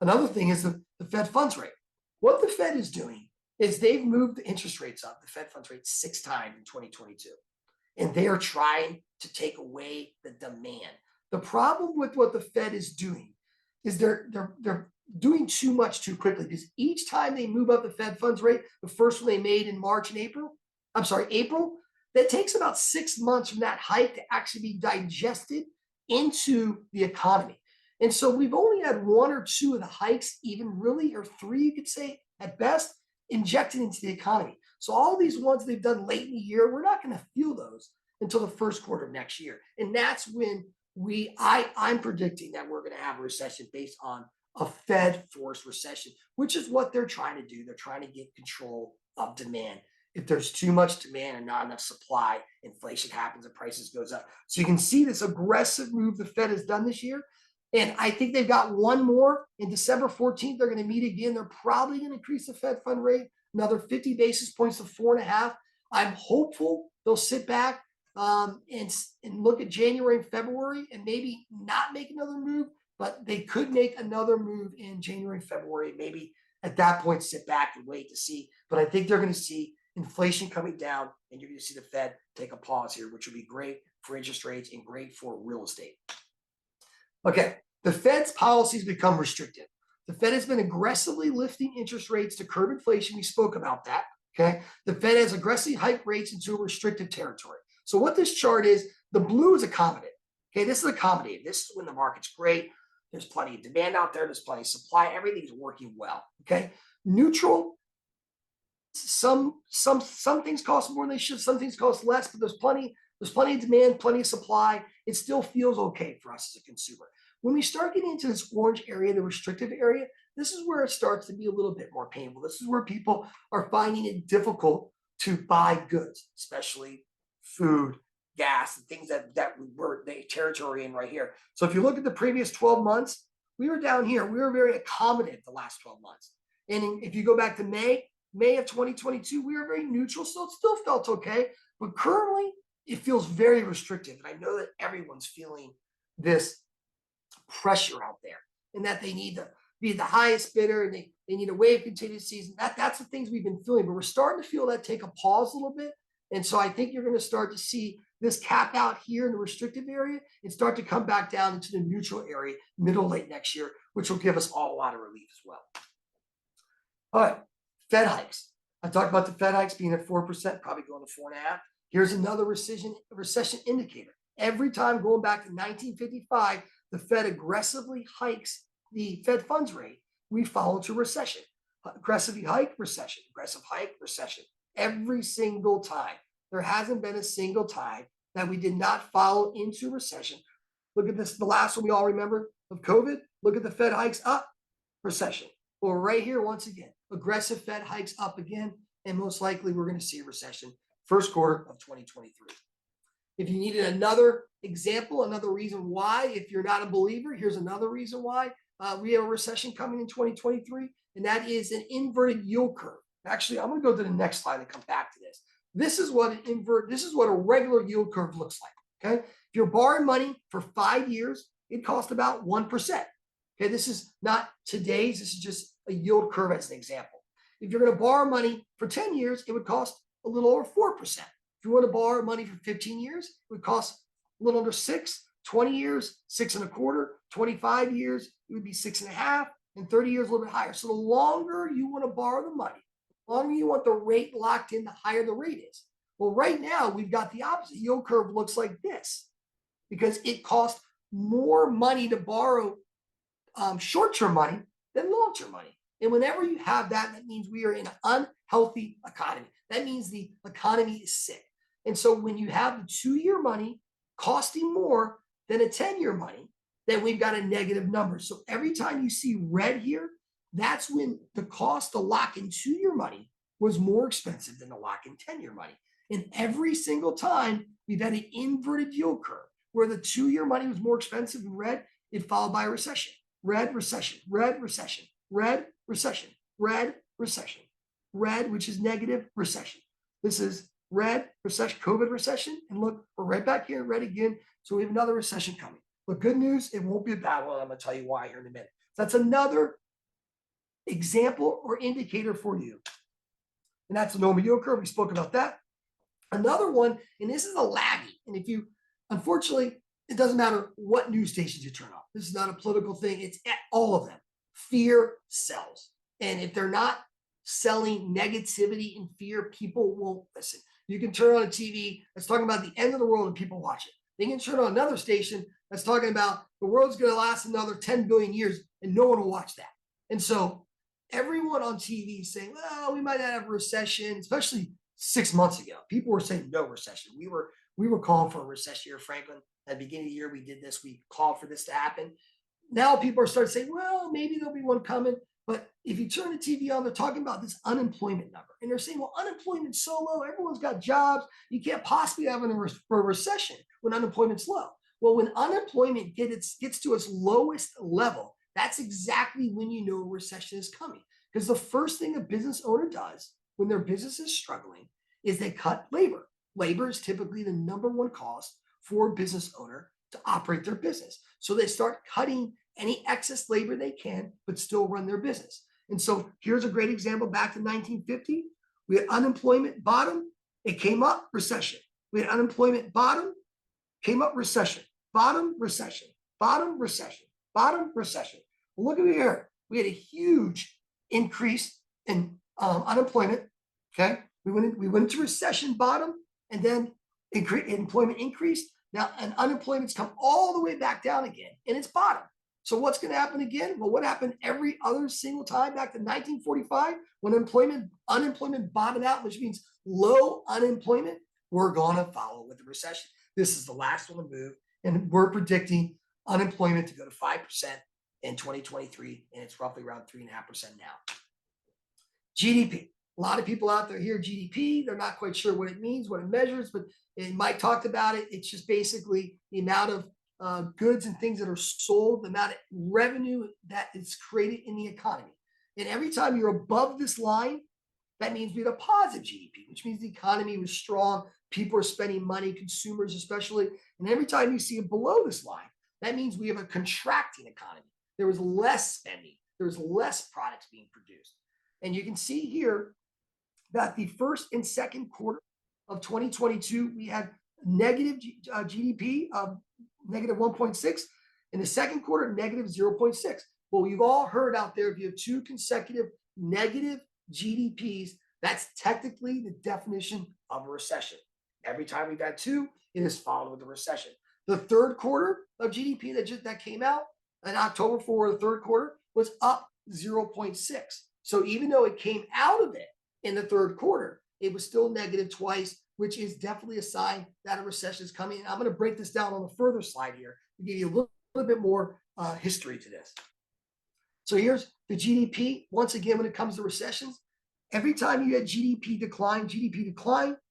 Another thing is the Fed funds rate. What the Fed is doing is they've moved the interest rates up, the Fed funds rate 6 times in 2022. And they are trying to take away the demand. The problem with what the Fed is doing is they're doing too much too quickly, because each time they move up the Fed funds rate, the first one they made in April, that takes about 6 months from that hike to actually be digested into the economy. And so we've only had 1 or 2 of the hikes, even really, or 3, you could say at best, injected into the economy. So all these ones they've done late in the year, we're not going to feel those until the first quarter of next year. And that's when I'm predicting that we're going to have a recession based on a Fed forced recession, which is what they're trying to do. They're trying to get control of demand. If there's too much demand and not enough supply, inflation happens and prices goes up. So you can see this aggressive move the Fed has done this year. And I think they've got one more in December 14th. They're going to meet again. They're probably going to increase the Fed fund rate another 50 basis points to 4.5. I'm hopeful they'll sit back and look at January and February and maybe not make another move, but they could make another move in January and February. Maybe at that point, sit back and wait to see. But I think they're going to see inflation coming down, and you're going to see the Fed take a pause here, which will be great for interest rates and great for real estate. Okay, the Fed's policies become restrictive. The Fed has been aggressively lifting interest rates to curb inflation. We spoke about that. Okay, the Fed has aggressively hiked rates into a restrictive territory. So what this chart is, the blue is accommodative. Okay, this is accommodative. This is when the market's great. There's plenty of demand out there. There's plenty of supply. Everything's working well. Okay, neutral. Some things cost more than they should. Some things cost less, but there's plenty of demand, plenty of supply. It still feels okay for us as a consumer. When we start getting into this orange area, the restrictive area, this is where it starts to be a little bit more painful. This is where people are finding it difficult to buy goods, especially food, gas, and things that we're the territory in right here. So if you look at the previous 12 months, we were down here. We were very accommodative the last 12 months. And if you go back to May of 2022, we were very neutral, so it still felt okay. But currently, it feels very restrictive. And I know that everyone's feeling this pressure out there, and that they need to be the highest bidder, and they need to waive contingencies. And that's the things we've been feeling. But we're starting to feel that take a pause a little bit. And so I think you're going to start to see this cap out here in the restrictive area and start to come back down into the neutral area late next year, which will give us all a lot of relief as well. All right, Fed hikes. I talked about the Fed hikes being at 4%, probably going to 4.5. Here's another recession indicator. Every time going back to 1955, the Fed aggressively hikes the Fed funds rate, we fall into recession. Aggressively hike, recession. Aggressive hike, recession. Every single time. There hasn't been a single time that we did not follow into recession. Look at this, the last one we all remember of COVID. Look at the Fed hikes up, recession. Well, right here, once again, aggressive Fed hikes up again, and most likely we're going to see a recession first quarter of 2023. If you needed another example, another reason why, if you're not a believer, here's another reason why we have a recession coming in 2023, and that is an inverted yield curve. Actually, I'm going to go to the next slide and come back to this. This is what a regular yield curve looks like. Okay, if you're borrowing money for 5 years, it costs about 1%. Okay, this is not today's. This is just a yield curve as an example. If you're going to borrow money for 10 years, it would cost a little over 4%. If you want to borrow money for 15 years, it would cost a little under 6. 20 years, 6.25. 25 years, it would be 6.5, and 30 years a little bit higher. So the longer you want to borrow the money, the longer you want the rate locked in, the higher the rate is. Well, right now we've got the opposite. Yield curve looks like this because it costs more money to borrow short-term money than long-term money. And whenever you have that, that means we are in an unhealthy economy. That means the economy is sick. And so when you have the 2-year money costing more than a 10-year money, then we've got a negative number. So every time you see red here, that's when the cost to lock in 2-year money was more expensive than to lock in 10-year money. And every single time we've had an inverted yield curve where the 2-year money was more expensive in red, it followed by a recession. Red, recession, red, recession, red, recession, red, recession, red, which is negative, recession. This is red, recession, COVID recession, and look, we're right back here, red again. So we have another recession coming. But good news, it won't be a bad one. I'm going to tell you why here in a minute. That's another example or indicator for you. And that's the normal yield curve. We spoke about that. Another one, and this is a laggy. And if you, unfortunately, it doesn't matter what news stations you turn off. This is not a political thing. It's at all of them. Fear sells. And if they're not selling negativity and fear, people won't listen. You can turn on a TV that's talking about the end of the world and people watch it. They can turn on another station that's talking about the world's going to last another 10 billion years and no one will watch that. And so everyone on TV is saying, well, we might not have a recession, especially 6 months ago. People were saying no recession. We were calling for a recession here, Franklin. At the beginning of the year, we did this. We called for this to happen. Now people are starting to say, well, maybe there'll be one coming. But if you turn the TV on, they're talking about this unemployment number. And they're saying, well, unemployment's so low. Everyone's got jobs. You can't possibly have a recession when unemployment's low. Well, when unemployment gets to its lowest level, that's exactly when you know a recession is coming. Because the first thing a business owner does when their business is struggling is they cut labor. Labor is typically the number one cost for a business owner to operate their business. So they start cutting any excess labor they can, but still run their business. And so here's a great example. Back to 1950, we had unemployment bottom, it came up, recession. We had unemployment bottom, came up, recession, bottom, recession, bottom, recession, bottom, recession. Well, look at here. We had a huge increase in unemployment. Okay, we went into recession bottom, and then employment increased. Now, and unemployment's come all the way back down again, and it's bottom. So what's going to happen again? Well, what happened every other single time back to 1945 when unemployment bottomed out, which means low unemployment? We're going to follow with the recession. This is the last one to move, and we're predicting unemployment to go to 5% in 2023, and it's roughly around 3.5% now. GDP. A lot of people out there hear GDP. They're not quite sure what it means, what it measures, but Mike talked about it. It's just basically the amount of goods and things that are sold, the amount of revenue that is created in the economy. And every time you're above this line, that means we had a positive GDP, which means the economy was strong. People are spending money, consumers especially. And every time you see it below this line, that means we have a contracting economy. There was less spending. There was less products being produced. And you can see here that the first and second quarter of 2022, we had negative GDP of negative 1.6. In the second quarter, negative 0.6. Well, you've all heard out there, if you have two consecutive negative GDPs, that's technically the definition of a recession. Every time we've had two, it is followed with a recession. The third quarter of GDP that came out in October for the third quarter was up 0.6. So even though it came out of it in the third quarter, it was still negative twice, which is definitely a sign that a recession is coming. And I'm going to break this down on a further slide here to give you a little bit more history to this. So here's the GDP. Once again, when it comes to recessions, every time you had GDP decline,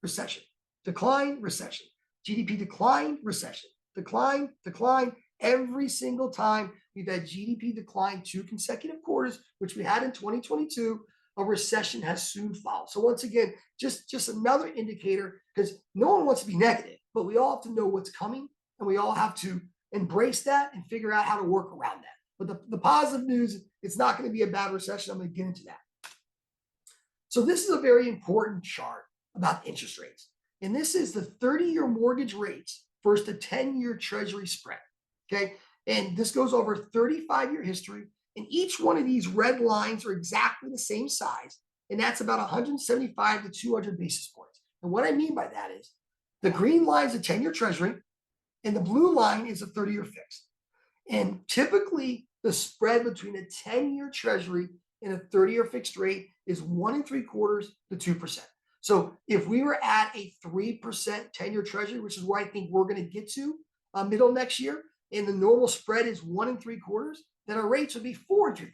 recession, decline, recession, GDP decline, recession, decline, decline. Every single time we've had GDP decline 2 consecutive quarters, which we had in 2022, a recession has soon followed. So once again, just another indicator, because no one wants to be negative, but we all have to know what's coming, and we all have to embrace that and figure out how to work around that. But the positive news, it's not going to be a bad recession. I'm going to get into that. So this is a very important chart about interest rates. And this is the 30-year mortgage rates versus the 10-year treasury spread. Okay. And this goes over 35-year history. And each one of these red lines are exactly the same size. And that's about 175 to 200 basis points. And what I mean by that is the green line is a 10-year treasury and the blue line is a 30-year fixed. And typically the spread between a 10-year treasury and a 30-year fixed rate is 1 3/4 to 2%. So if we were at a 3% 10-year treasury, which is where I think we're going to get to middle next year, and the normal spread is 1 3/4, then our rates would be 4 3/4.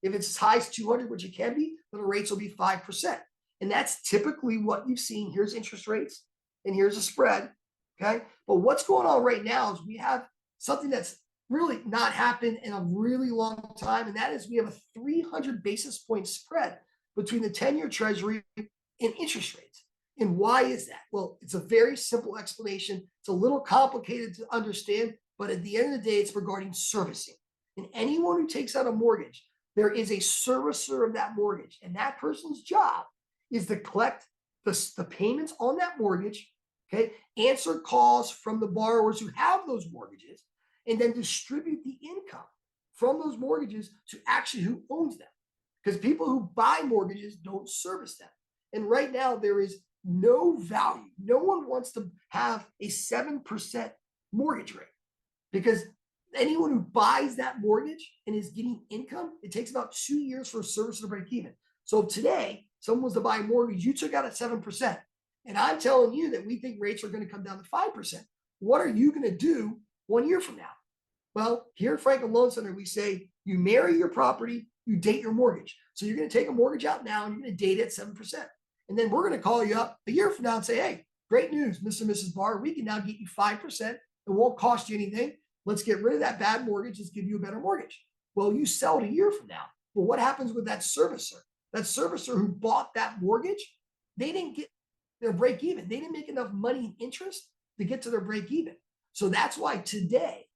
If it's as high as 200, which it can be, then the rates will be 5%. And that's typically what you've seen. Here's interest rates and here's a spread. Okay. But what's going on right now is we have something that's really not happened in a really long time. And that is we have a 300 basis point spread between the 10-year treasury and interest rates. And why is that? Well, it's a very simple explanation. It's a little complicated to understand, but at the end of the day, it's regarding servicing. And anyone who takes out a mortgage, there is a servicer of that mortgage. And that person's job is to collect the payments on that mortgage, okay, answer calls from the borrowers who have those mortgages, and then distribute the income from those mortgages to actually who owns them. Because people who buy mortgages don't service them. And right now, there is no value. No one wants to have a 7% mortgage rate, because anyone who buys that mortgage and is getting income, it takes about 2 years for a servicer to break even. So if today someone was to buy a mortgage, you took out at 7%, and I'm telling you that we think rates are going to come down to 5%. What are you going to do 1 year from now? Well, here at Franklin Loan Center, we say you marry your property, you date your mortgage. So you're going to take a mortgage out now and you're going to date it at 7%. And then we're going to call you up a year from now and say, hey, great news, Mr. and Mrs. Barr, we can now get you 5%. It won't cost you anything. Let's get rid of that bad mortgage. Let's give you a better mortgage. Well, you sell it a year from now. Well, what happens with that servicer? That servicer who bought that mortgage, they didn't get their break even. They didn't make enough money in interest to get to their break even. So that's why today,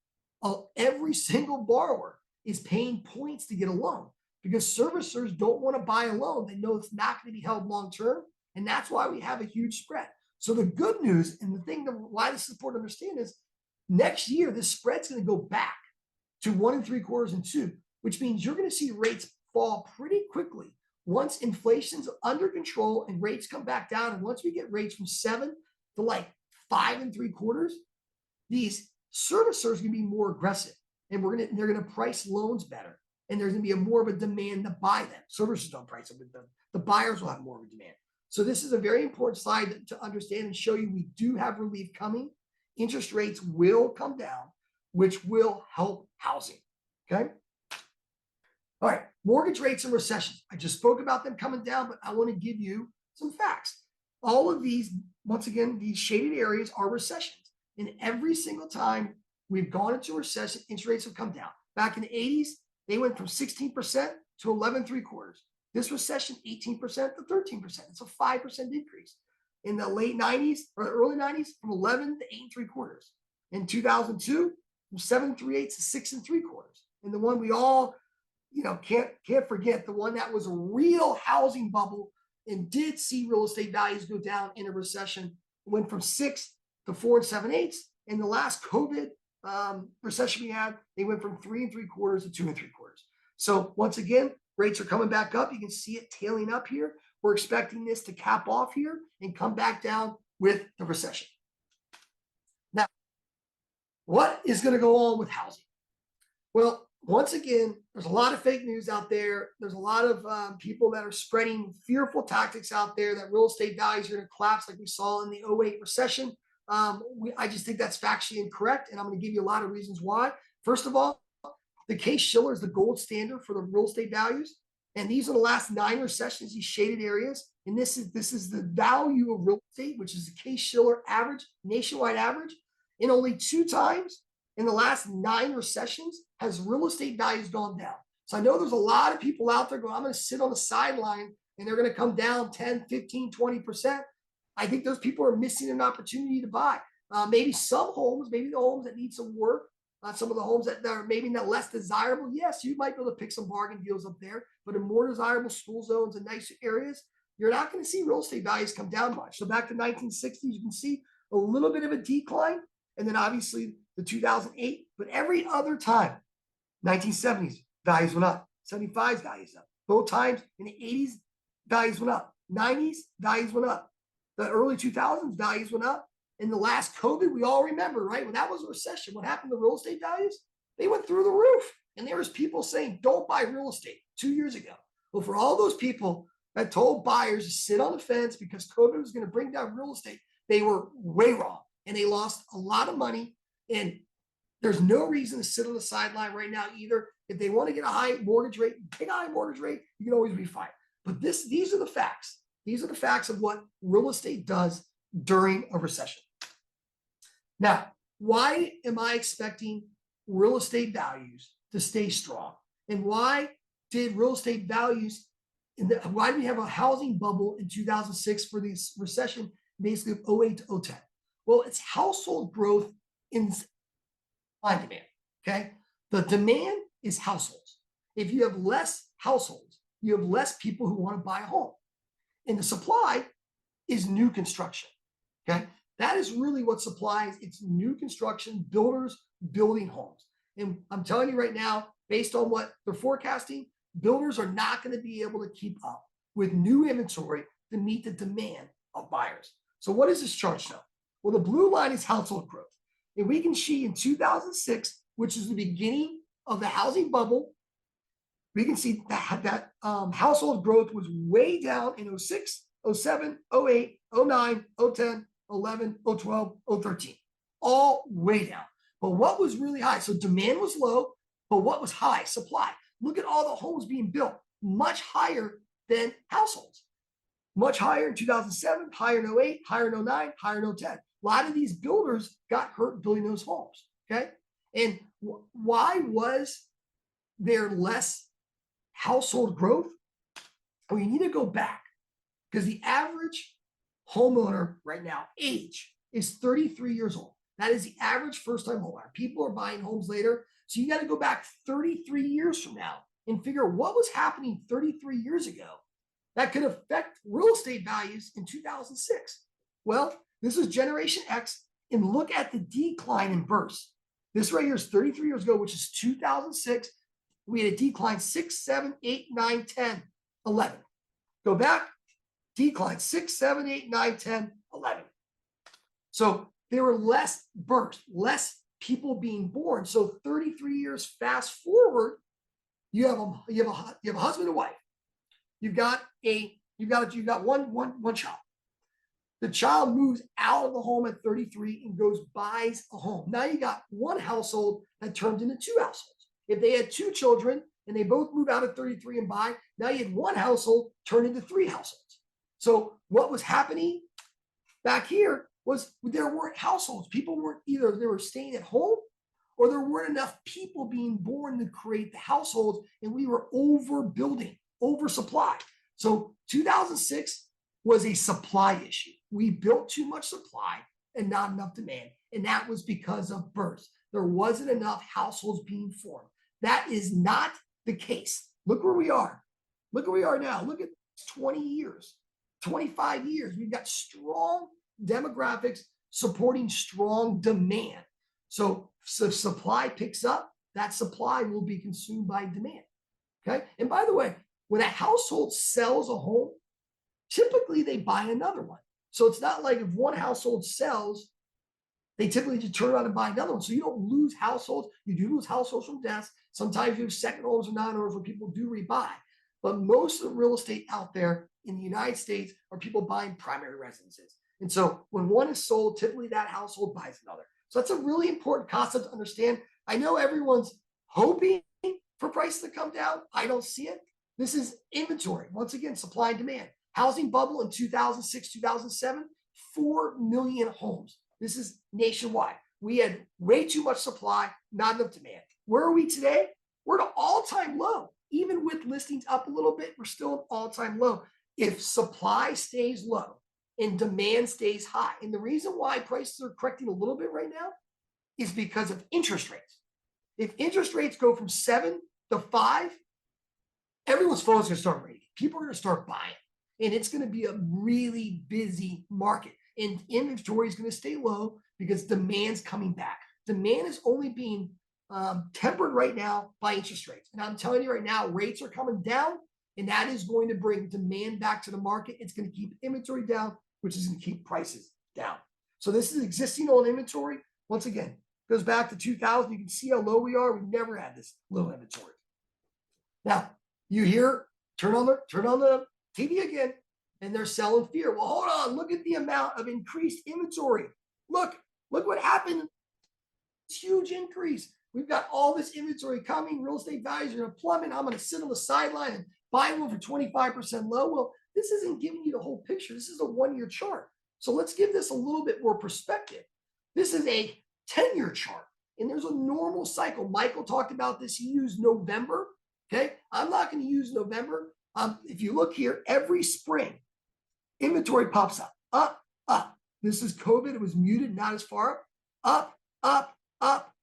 every single borrower is paying points to get a loan, because servicers don't want to buy a loan. They know it's not going to be held long term. And that's why we have a huge spread. So the good news, and the thing that why this is important to understand, is next year, this spread's going to go back to 1 3/4 and 2, which means you're going to see rates fall pretty quickly once inflation's under control and rates come back down. And once we get rates from 7 to like 5 3/4, these servicers are going to be more aggressive, and they're going to price loans better. And there's going to be more of a demand to buy them. Servicers don't price them with them. The buyers will have more of a demand. So this is a very important slide to understand and show you we do have relief coming. Interest rates will come down, which will help housing. Okay. All right. Mortgage rates and recessions. I just spoke about them coming down, but I want to give you some facts. All of these, once again, these shaded areas are recessions. And every single time we've gone into recession, interest rates have come down. Back in the 80s, they went from 16% to 11 3/4. This recession, 18% to 13%. It's a 5% increase. In the late 90s or the early 90s, from 11 to 8 3/4. In 2002, from 7 3/8 to 6 3/4. And the one we all, can't forget, the one that was a real housing bubble and did see real estate values go down in a recession, went from 6 to 4 7/8. In the last COVID recession we had, they went from 3 3/4 to 2 3/4. So once again, rates are coming back up. You can see it tailing up here. We're expecting this to cap off here and come back down with the recession. Now, what is going to go on with housing? Well, once again, there's a lot of fake news out there. There's a lot of people that are spreading fearful tactics out there that real estate values are going to collapse like we saw in the 08 recession. I just think that's factually incorrect, and I'm going to give you a lot of reasons why. First of all, the Case-Shiller is the gold standard for the real estate values, and these are the last 9 recessions, these shaded areas, and this is the value of real estate, which is the Case-Shiller average, nationwide average. And only 2 times in the last 9 recessions has real estate values gone down. So I know there's a lot of people out there going, I'm going to sit on the sideline and they're going to come down 10, 15, 20%. I think those people are missing an opportunity to buy. Maybe some homes, maybe the homes that need some work, some of the homes that are maybe not less desirable. Yes, you might be able to pick some bargain deals up there, but in more desirable school zones and nicer areas, you're not going to see real estate values come down much. So back to 1960s, you can see a little bit of a decline. And then obviously the 2008, but every other time, 1970s, values went up, 75s, values up. Both times in the 80s, values went up. 90s, values went up. The early 2000s, values went up. In the last COVID, we all remember, right? When that was a recession, what happened to real estate values? They went through the roof. And there was people saying, don't buy real estate 2 years ago. Well, for all those people that told buyers to sit on the fence because COVID was going to bring down real estate, they were way wrong. And they lost a lot of money. And there's no reason to sit on the sideline right now either. If they want to get a high mortgage rate, take a high mortgage rate, you can always refi. But these are the facts. These are the facts of what real estate does during a recession. Now, why am I expecting real estate values to stay strong? And why did real estate values why did we have a housing bubble in 2006 for the recession, basically of 08 to 010? Well, it's household growth in supply and demand. Okay. The demand is households. If you have less households, you have less people who want to buy a home. And the supply is new construction. Okay. That is really what supply is. It's new construction, builders building homes. And I'm telling you right now, based on what they're forecasting, builders are not going to be able to keep up with new inventory to meet the demand of buyers. So what does this chart show? Well, the blue line is household growth. And we can see in 2006, which is the beginning of the housing bubble, we can see that household growth was way down in 06, 07, 08, 09, 010, 11, 012, 013, all way down. But what was really high? So demand was low, but what was high? Supply. Look at all the homes being built, much higher than households. Much higher in 2007, higher in 08, higher in 09, higher in 010. A lot of these builders got hurt building those homes, okay? And why was there less household growth? Well, you need to go back because the average homeowner right now, age, is 33 years old. That is the average first-time homeowner. People are buying homes later. So you got to go back 33 years from now and figure out what was happening 33 years ago that could affect real estate values in 2006. Well, this is Generation X, and look at the decline in births. This right here is 33 years ago, which is 2006. We had a decline 6, 7, 8, 9, 10, 11. Go back, decline 6, 7, 8, 9, 10, 11. So there were less births, less people being born. So 33 years fast forward, you have a husband and wife. You've got one child. The child moves out of the home at 33 and buys a home. Now you got one household that turned into two households. If they had two children and they both move out at 33 and buy, now you had one household turn into three households. So what was happening back here was there weren't households. People weren't either, they were staying at home or there weren't enough people being born to create the households, and we were overbuilding, oversupply. So 2006 was a supply issue. We built too much supply and not enough demand, and that was because of births. There wasn't enough households being formed. That is not the case. Look where we are. Look where we are now. Look at 20 years, 25 years. We've got strong demographics supporting strong demand. So if supply picks up, that supply will be consumed by demand. Okay. And by the way, when a household sells a home, typically they buy another one. So it's not like if one household sells, they typically just turn around and buy another one. So you don't lose households. You do lose households from deaths. Sometimes you have second homes or non-owners where people do rebuy. But most of the real estate out there in the United States are people buying primary residences. And so when one is sold, typically that household buys another. So that's a really important concept to understand. I know everyone's hoping for prices to come down. I don't see it. This is inventory. Once again, supply and demand. Housing bubble in 2006, 2007, 4 million homes. This is nationwide. We had way too much supply, not enough demand. Where are we today? We're at an all-time low. Even with listings up a little bit, we're still at an all-time low. If supply stays low and demand stays high, and the reason why prices are correcting a little bit right now is because of interest rates. If interest rates go from 7 to 5, everyone's phone's going to start ringing. People are going to start buying. And it's going to be a really busy market. And inventory is going to stay low because demand's coming back. Demand is only being tempered right now by interest rates. And I'm telling you right now, rates are coming down, and that is going to bring demand back to the market. It's going to keep inventory down, which is going to keep prices down. So this is existing on inventory. Once again, goes back to 2000. You can see how low we are. We never had this low inventory. Now, you hear, turn on the TV again, and they're selling fear. Well, hold on. Look at the amount of increased inventory. Look what happened. It's huge increase. We've got all this inventory coming. Real estate values are going to plummet. I'm going to sit on the sideline and buy one for 25% low. Well, this isn't giving you the whole picture. This is a one-year chart. So let's give this a little bit more perspective. This is a 10-year chart, and there's a normal cycle. Michael talked about this. He used November. Okay. I'm not going to use November If you look here, every spring, inventory pops up, up, up. This is COVID. It was muted, not as far up, up, up.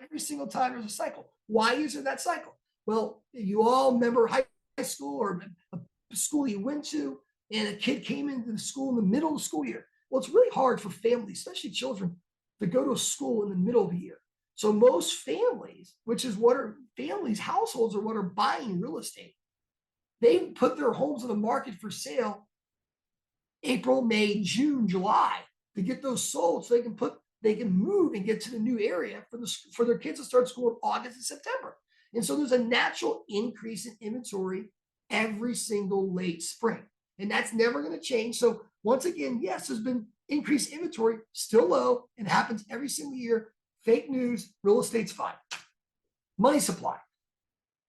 Every single time there's a cycle. Why is there that cycle? Well, you all remember high school or a school you went to, and a kid came into the school in the middle of the school year. Well, it's really hard for families, especially children, to go to a school in the middle of the year. So most families, which is what are families, households are what are buying real estate. They put their homes on the market for sale April, May, June, July to get those sold so they can move and get to the new area for their kids to start school in August and September. And so there's a natural increase in inventory every single late spring. And that's never going to change. So once again, yes, there's been increased inventory, still low, and happens every single year. Fake news, real estate's fine. Money supply.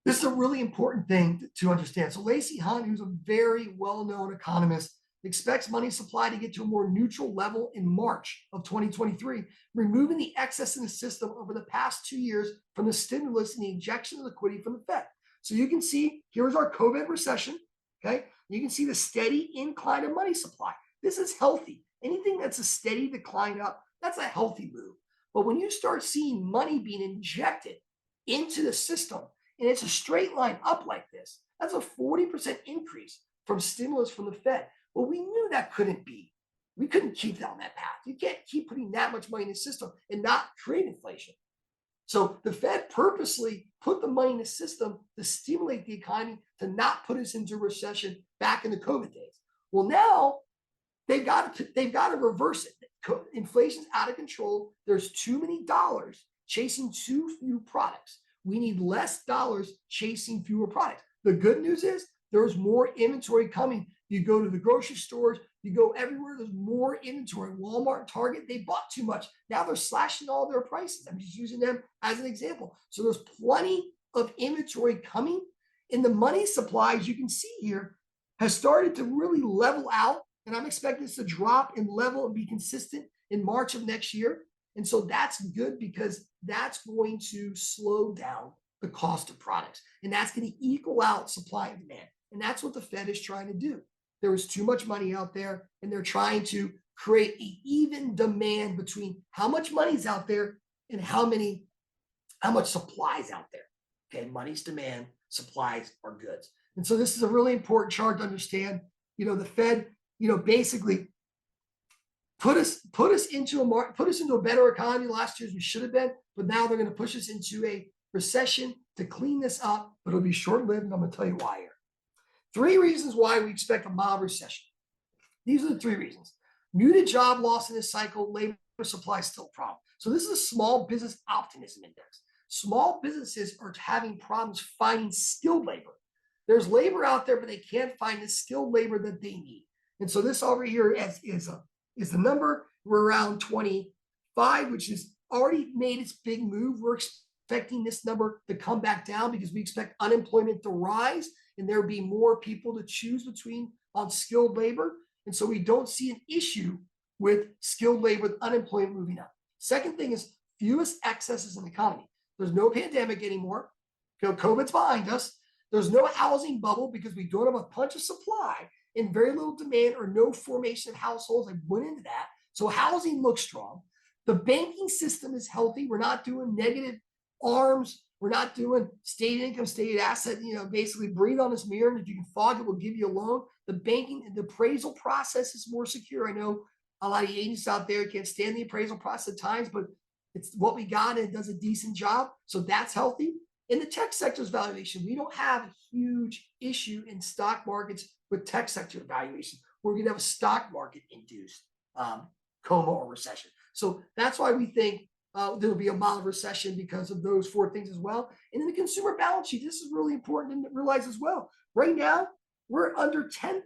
This is a really important thing to understand. So Lacey Hunt, who's a very well-known economist, expects money supply to get to a more neutral level in March of 2023, removing the excess in the system over the past 2 years from the stimulus and the injection of liquidity from the Fed. So you can see, here's our COVID recession, okay? You can see the steady incline of money supply. This is healthy. Anything that's a steady decline up, that's a healthy move. But when you start seeing money being injected into the system, and it's a straight line up like this, that's a 40% increase from stimulus from the Fed. Well, we knew that couldn't be. We couldn't keep down that path. You can't keep putting that much money in the system and not create inflation. So the Fed purposely put the money in the system to stimulate the economy, to not put us into recession back in the COVID days. Well, now they've got to reverse it. Inflation's out of control. There's too many dollars chasing too few products. We need less dollars chasing fewer products. The good news is there's more inventory coming. You go to the grocery stores, you go everywhere, there's more inventory. Walmart and Target, they bought too much. Now they're slashing all their prices. I'm just using them as an example. So there's plenty of inventory coming. And the money supply, as you can see here, has started to really level out. And I'm expecting this to drop and level and be consistent in March of next year. And so that's good because that's going to slow down the cost of products. And that's going to equal out supply and demand. And that's what the Fed is trying to do. There is too much money out there, and they're trying to create an even demand between how much money's out there and how much supply is out there. Okay, money's demand, supplies are goods. And so this is a really important chart to understand. The Fed, basically put us into a better economy last year as we should have been, but now they're going to push us into a recession to clean this up, but it'll be short-lived, and I'm going to tell you why here. 3 reasons why we expect a mild recession. These are the 3 reasons. Muted job loss in this cycle, labor supply is still a problem. So this is a small business optimism index. Small businesses are having problems finding skilled labor. There's labor out there, but they can't find the skilled labor that they need. And so this over here is the number. We're around 25, which has already made its big move. We're expecting this number to come back down because we expect unemployment to rise and there'll be more people to choose between on skilled labor. And so we don't see an issue with skilled labor, with unemployment moving up. Second thing is fewest excesses in the economy. There's no pandemic anymore. COVID's behind us. There's no housing bubble because we don't have a bunch of supply and very little demand or no formation of households. I went into that. So housing looks strong. The banking system is healthy. We're not doing negative arms. We're not doing state income, state asset, basically breathe on this mirror. And if you can fog it, we'll give you a loan. The banking and the appraisal process is more secure. I know a lot of agents out there can't stand the appraisal process at times, but it's what we got and it does a decent job. So that's healthy. In the tech sector's valuation, we don't have a huge issue in stock markets with tech sector valuation. We're going to have a stock market induced coma or recession. So that's why we think there'll be a mild recession because of those 4 things as well. And in the consumer balance sheet, this is really important to realize as well. Right now, we're under 10%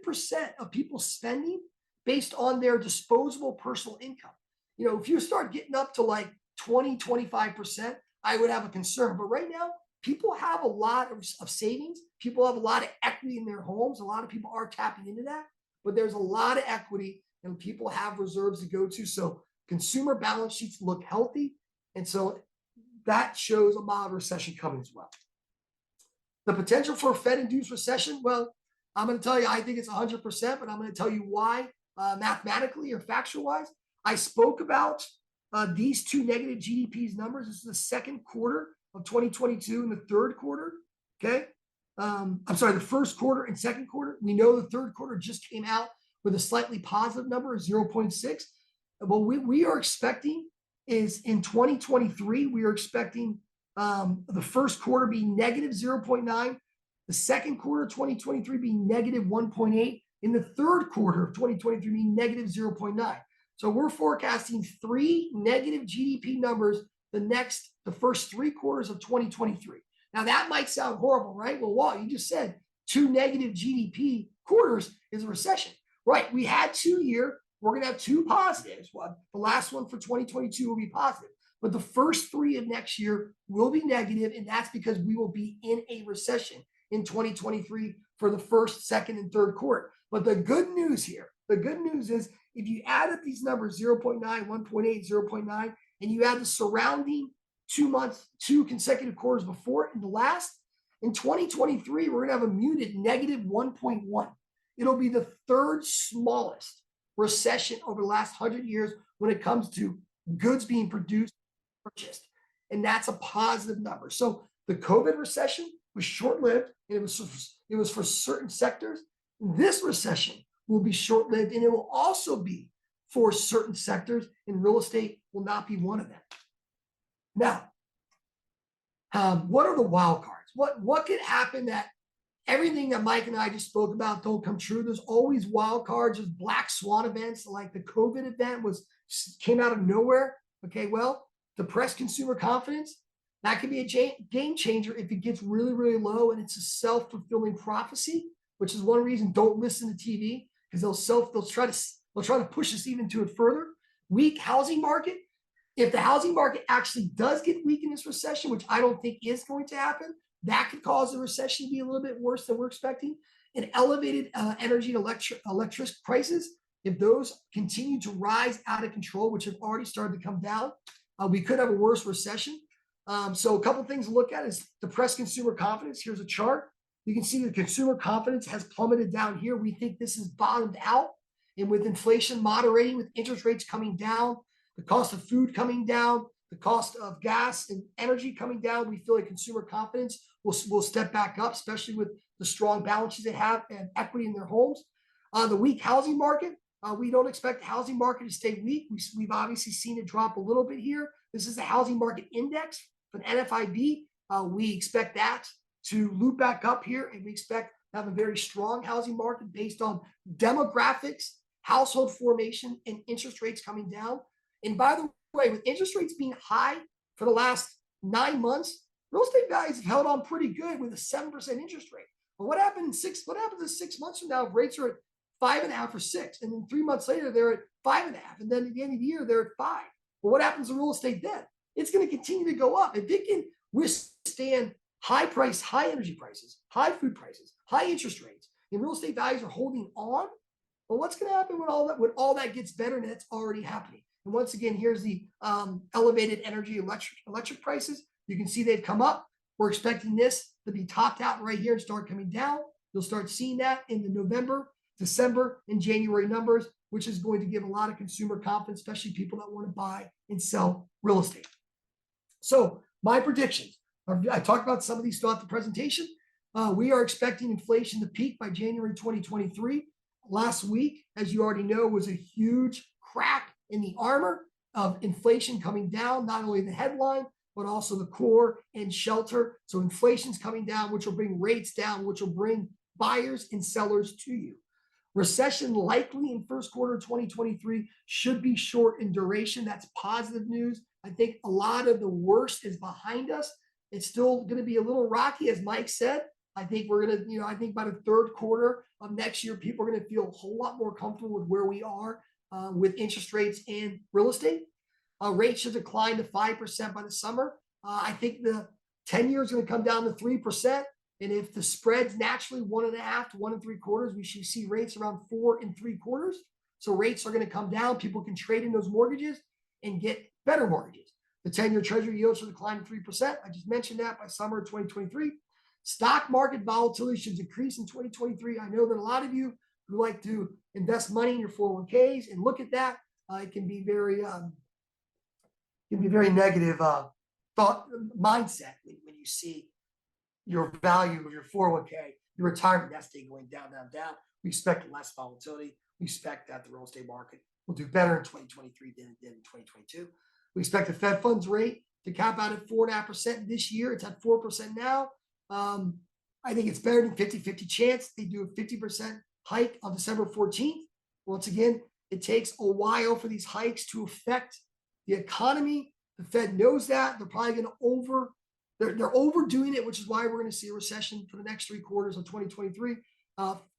of people spending based on their disposable personal income. If you start getting up to like 20, 25%, I would have a concern. But right now, people have a lot of savings. People have a lot of equity in their homes. A lot of people are tapping into that, but there's a lot of equity and people have reserves to go to. So consumer balance sheets look healthy. And so that shows a mild recession coming as well. The potential for a Fed-induced recession, well, I'm going to tell you, I think it's 100%, but I'm going to tell you why mathematically or factual-wise. I spoke about these two negative GDP's numbers. This is the second quarter of 2022 and the third quarter, okay? I'm sorry, the first quarter and second quarter. We know the third quarter just came out with a slightly positive number of 0.6. What we are expecting is in 2023, we are expecting the first quarter being negative 0.9, the second quarter of 2023 being negative 1.8, in the third quarter of 2023 being negative 0.9. So we're forecasting 3 negative GDP numbers the first 3 quarters of 2023. Now that might sound horrible, right? Well, Walt, you just said 2 negative GDP quarters is a recession. Right, we had 2 here. We're going to have 2 positives. Well, the last one for 2022 will be positive. But the first 3 of next year will be negative, and that's because we will be in a recession in 2023 for the first, second, and third quarter. But the good news here, the good news is if you add up these numbers, 0.9, 1.8, 0.9, and you add the surrounding 2 months, 2 consecutive quarters before and the last, in 2023, we're going to have a muted negative 1.1. It'll be the third smallest recession over the last 100 years when it comes to goods being produced and purchased. And that's a positive number. So the COVID recession was short-lived, and it was for certain sectors. This recession will be short-lived, and it will also be for certain sectors, and real estate will not be one of them. Now, what are the wild cards? What could happen that everything that Mike and I just spoke about don't come true? There's always wild cards. There's black swan events, like the COVID event came out of nowhere. Okay, well, depressed consumer confidence, that could be a game changer if it gets really, really low, and it's a self-fulfilling prophecy, which is one reason don't listen to TV, because they'll try to push us even to it further. Weak housing market. If the housing market actually does get weak in this recession, which I don't think is going to happen, that could cause the recession to be a little bit worse than we're expecting. And elevated energy and electric prices, if those continue to rise out of control, which have already started to come down, we could have a worse recession. So a couple things to look at is depressed consumer confidence. Here's a chart. You can see the consumer confidence has plummeted down here. We think this is bottomed out. And with inflation moderating, with interest rates coming down, the cost of food coming down, the cost of gas and energy coming down, we feel like consumer confidence will step back up, especially with the strong balances they have and equity in their homes. The weak housing market, we don't expect the housing market to stay weak. We've obviously seen it drop a little bit here. This is the housing market index from NFIB. We expect that to loop back up here, and we expect to have a very strong housing market based on demographics, household formation, and interest rates coming down. And by the way, with interest rates being high for the last 9 months, real estate values have held on pretty good with a 7% interest rate. But what happens in 6 months from now if rates are at 5.5 or 6, and then 3 months later they're at 5.5, and then at the end of the year they're at 5? Well, what happens to real estate then? It's going to continue to go up. If it can withstand high energy prices, high food prices, high interest rates, and real estate values are holding on, well, what's going to happen when all that gets better? And that's already happening. And once again, here's the elevated energy electric prices. You can see they've come up. We're expecting this to be topped out right here and start coming down. You'll start seeing that in the November, December, and January numbers, which is going to give a lot of consumer confidence, especially people that want to buy and sell real estate. So my predictions, I talked about some of these throughout the presentation. We are expecting inflation to peak by January 2023. Last week, as you already know, was a huge crack in the armor of inflation coming down, not only the headline, but also the core and shelter. So inflation's coming down, which will bring rates down, which will bring buyers and sellers to you. Recession likely in first quarter 2023 should be short in duration. That's positive news. I think a lot of the worst is behind us. It's still going to be a little rocky, as Mike said. I think we're going to, I think by the third quarter of next year, people are going to feel a whole lot more comfortable with where we are with interest rates and real estate. Rates should decline to 5% by the summer. I think the 10-year is going to come down to 3%. And if the spread's naturally 1.5 to 1 3/4, we should see rates around 4 3/4. So rates are going to come down. People can trade in those mortgages and get better mortgages. The 10-year treasury yield should decline to 3%. I just mentioned that by summer of 2023. stock market volatility should decrease in 2023. I know that a lot of you who like to invest money in your 401ks and look at that, it can be very negative thought mindset when you see your value of your 401k, your retirement nest egg going down, down, down. We expect less volatility. We expect that the real estate market will do better in 2023 than in 2022. We expect the Fed funds rate to cap out at 4.5% this year. It's at 4% now. I think it's better than 50-50 chance they do a 50% hike on December 14th. Once again, it takes a while for these hikes to affect the economy. The Fed knows that. They're probably going to they're overdoing it, which is why we're going to see a recession for the next 3 quarters of 2023.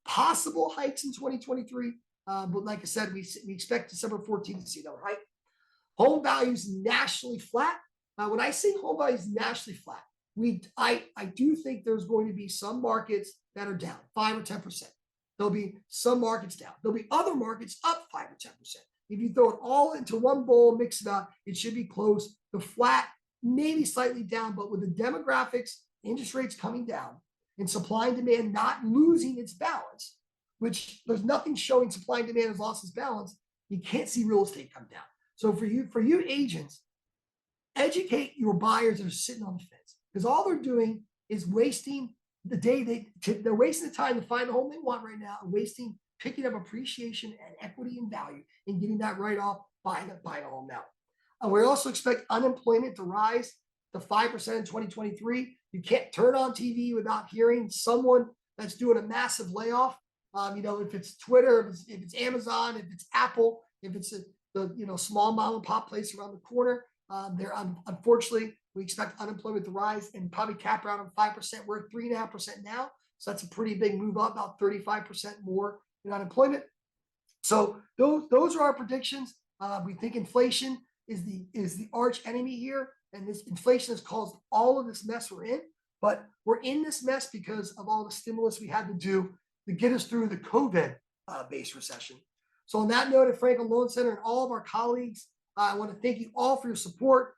Possible hikes in 2023. But like I said, we expect December 14th to see another hike. Home values nationally flat. When I say home values nationally flat, I do think there's going to be some markets that are down 5 or 10%. There'll be some markets down. There'll be other markets up 5 or 10%. If you throw it all into one bowl, mix it up, it should be close to flat, maybe slightly down. But with the demographics, interest rates coming down, and supply and demand not losing its balance, which there's nothing showing supply and demand has lost its balance, you can't see real estate come down. So for you agents, educate your buyers that are sitting on the fence, because all they're doing is wasting the day. They're wasting the time to find the home they want right now, and wasting picking up appreciation and equity and value and getting that right off buying a home now. And we also expect unemployment to rise to 5% in 2023. You can't turn on TV without hearing someone that's doing a massive layoff. If it's Twitter, if it's Amazon, if it's Apple, if it's the small mom and pop place around the corner, unfortunately, we expect unemployment to rise and probably cap around on 5%. We're at 3.5% now. So that's a pretty big move up, about 35% more in unemployment. So those are our predictions. We think inflation is the arch enemy here. And this inflation has caused all of this mess we're in. But we're in this mess because of all the stimulus we had to do to get us through the COVID-based recession. So on that note, at Franklin Loan Center and all of our colleagues, I want to thank you all for your support.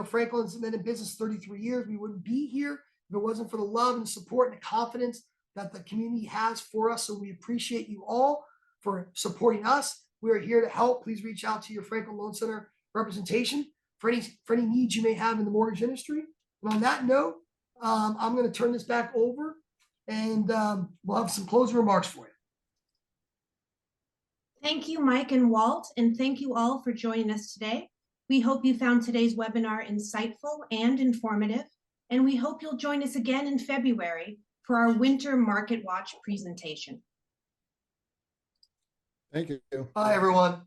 Franklin's been in business 33 years. We wouldn't be here if it wasn't for the love and support and the confidence that the community has for us. So we appreciate you all for supporting us. We are here to help. Please reach out to your Franklin Loan Center representation for any needs you may have in the mortgage industry. And on that note, I'm going to turn this back over, and we'll have some closing remarks for you. Thank you, Mike and Walt, and thank you all for joining us today. We hope you found today's webinar insightful and informative, and we hope you'll join us again in February for our Winter Market Watch presentation. Thank you. Bye, everyone.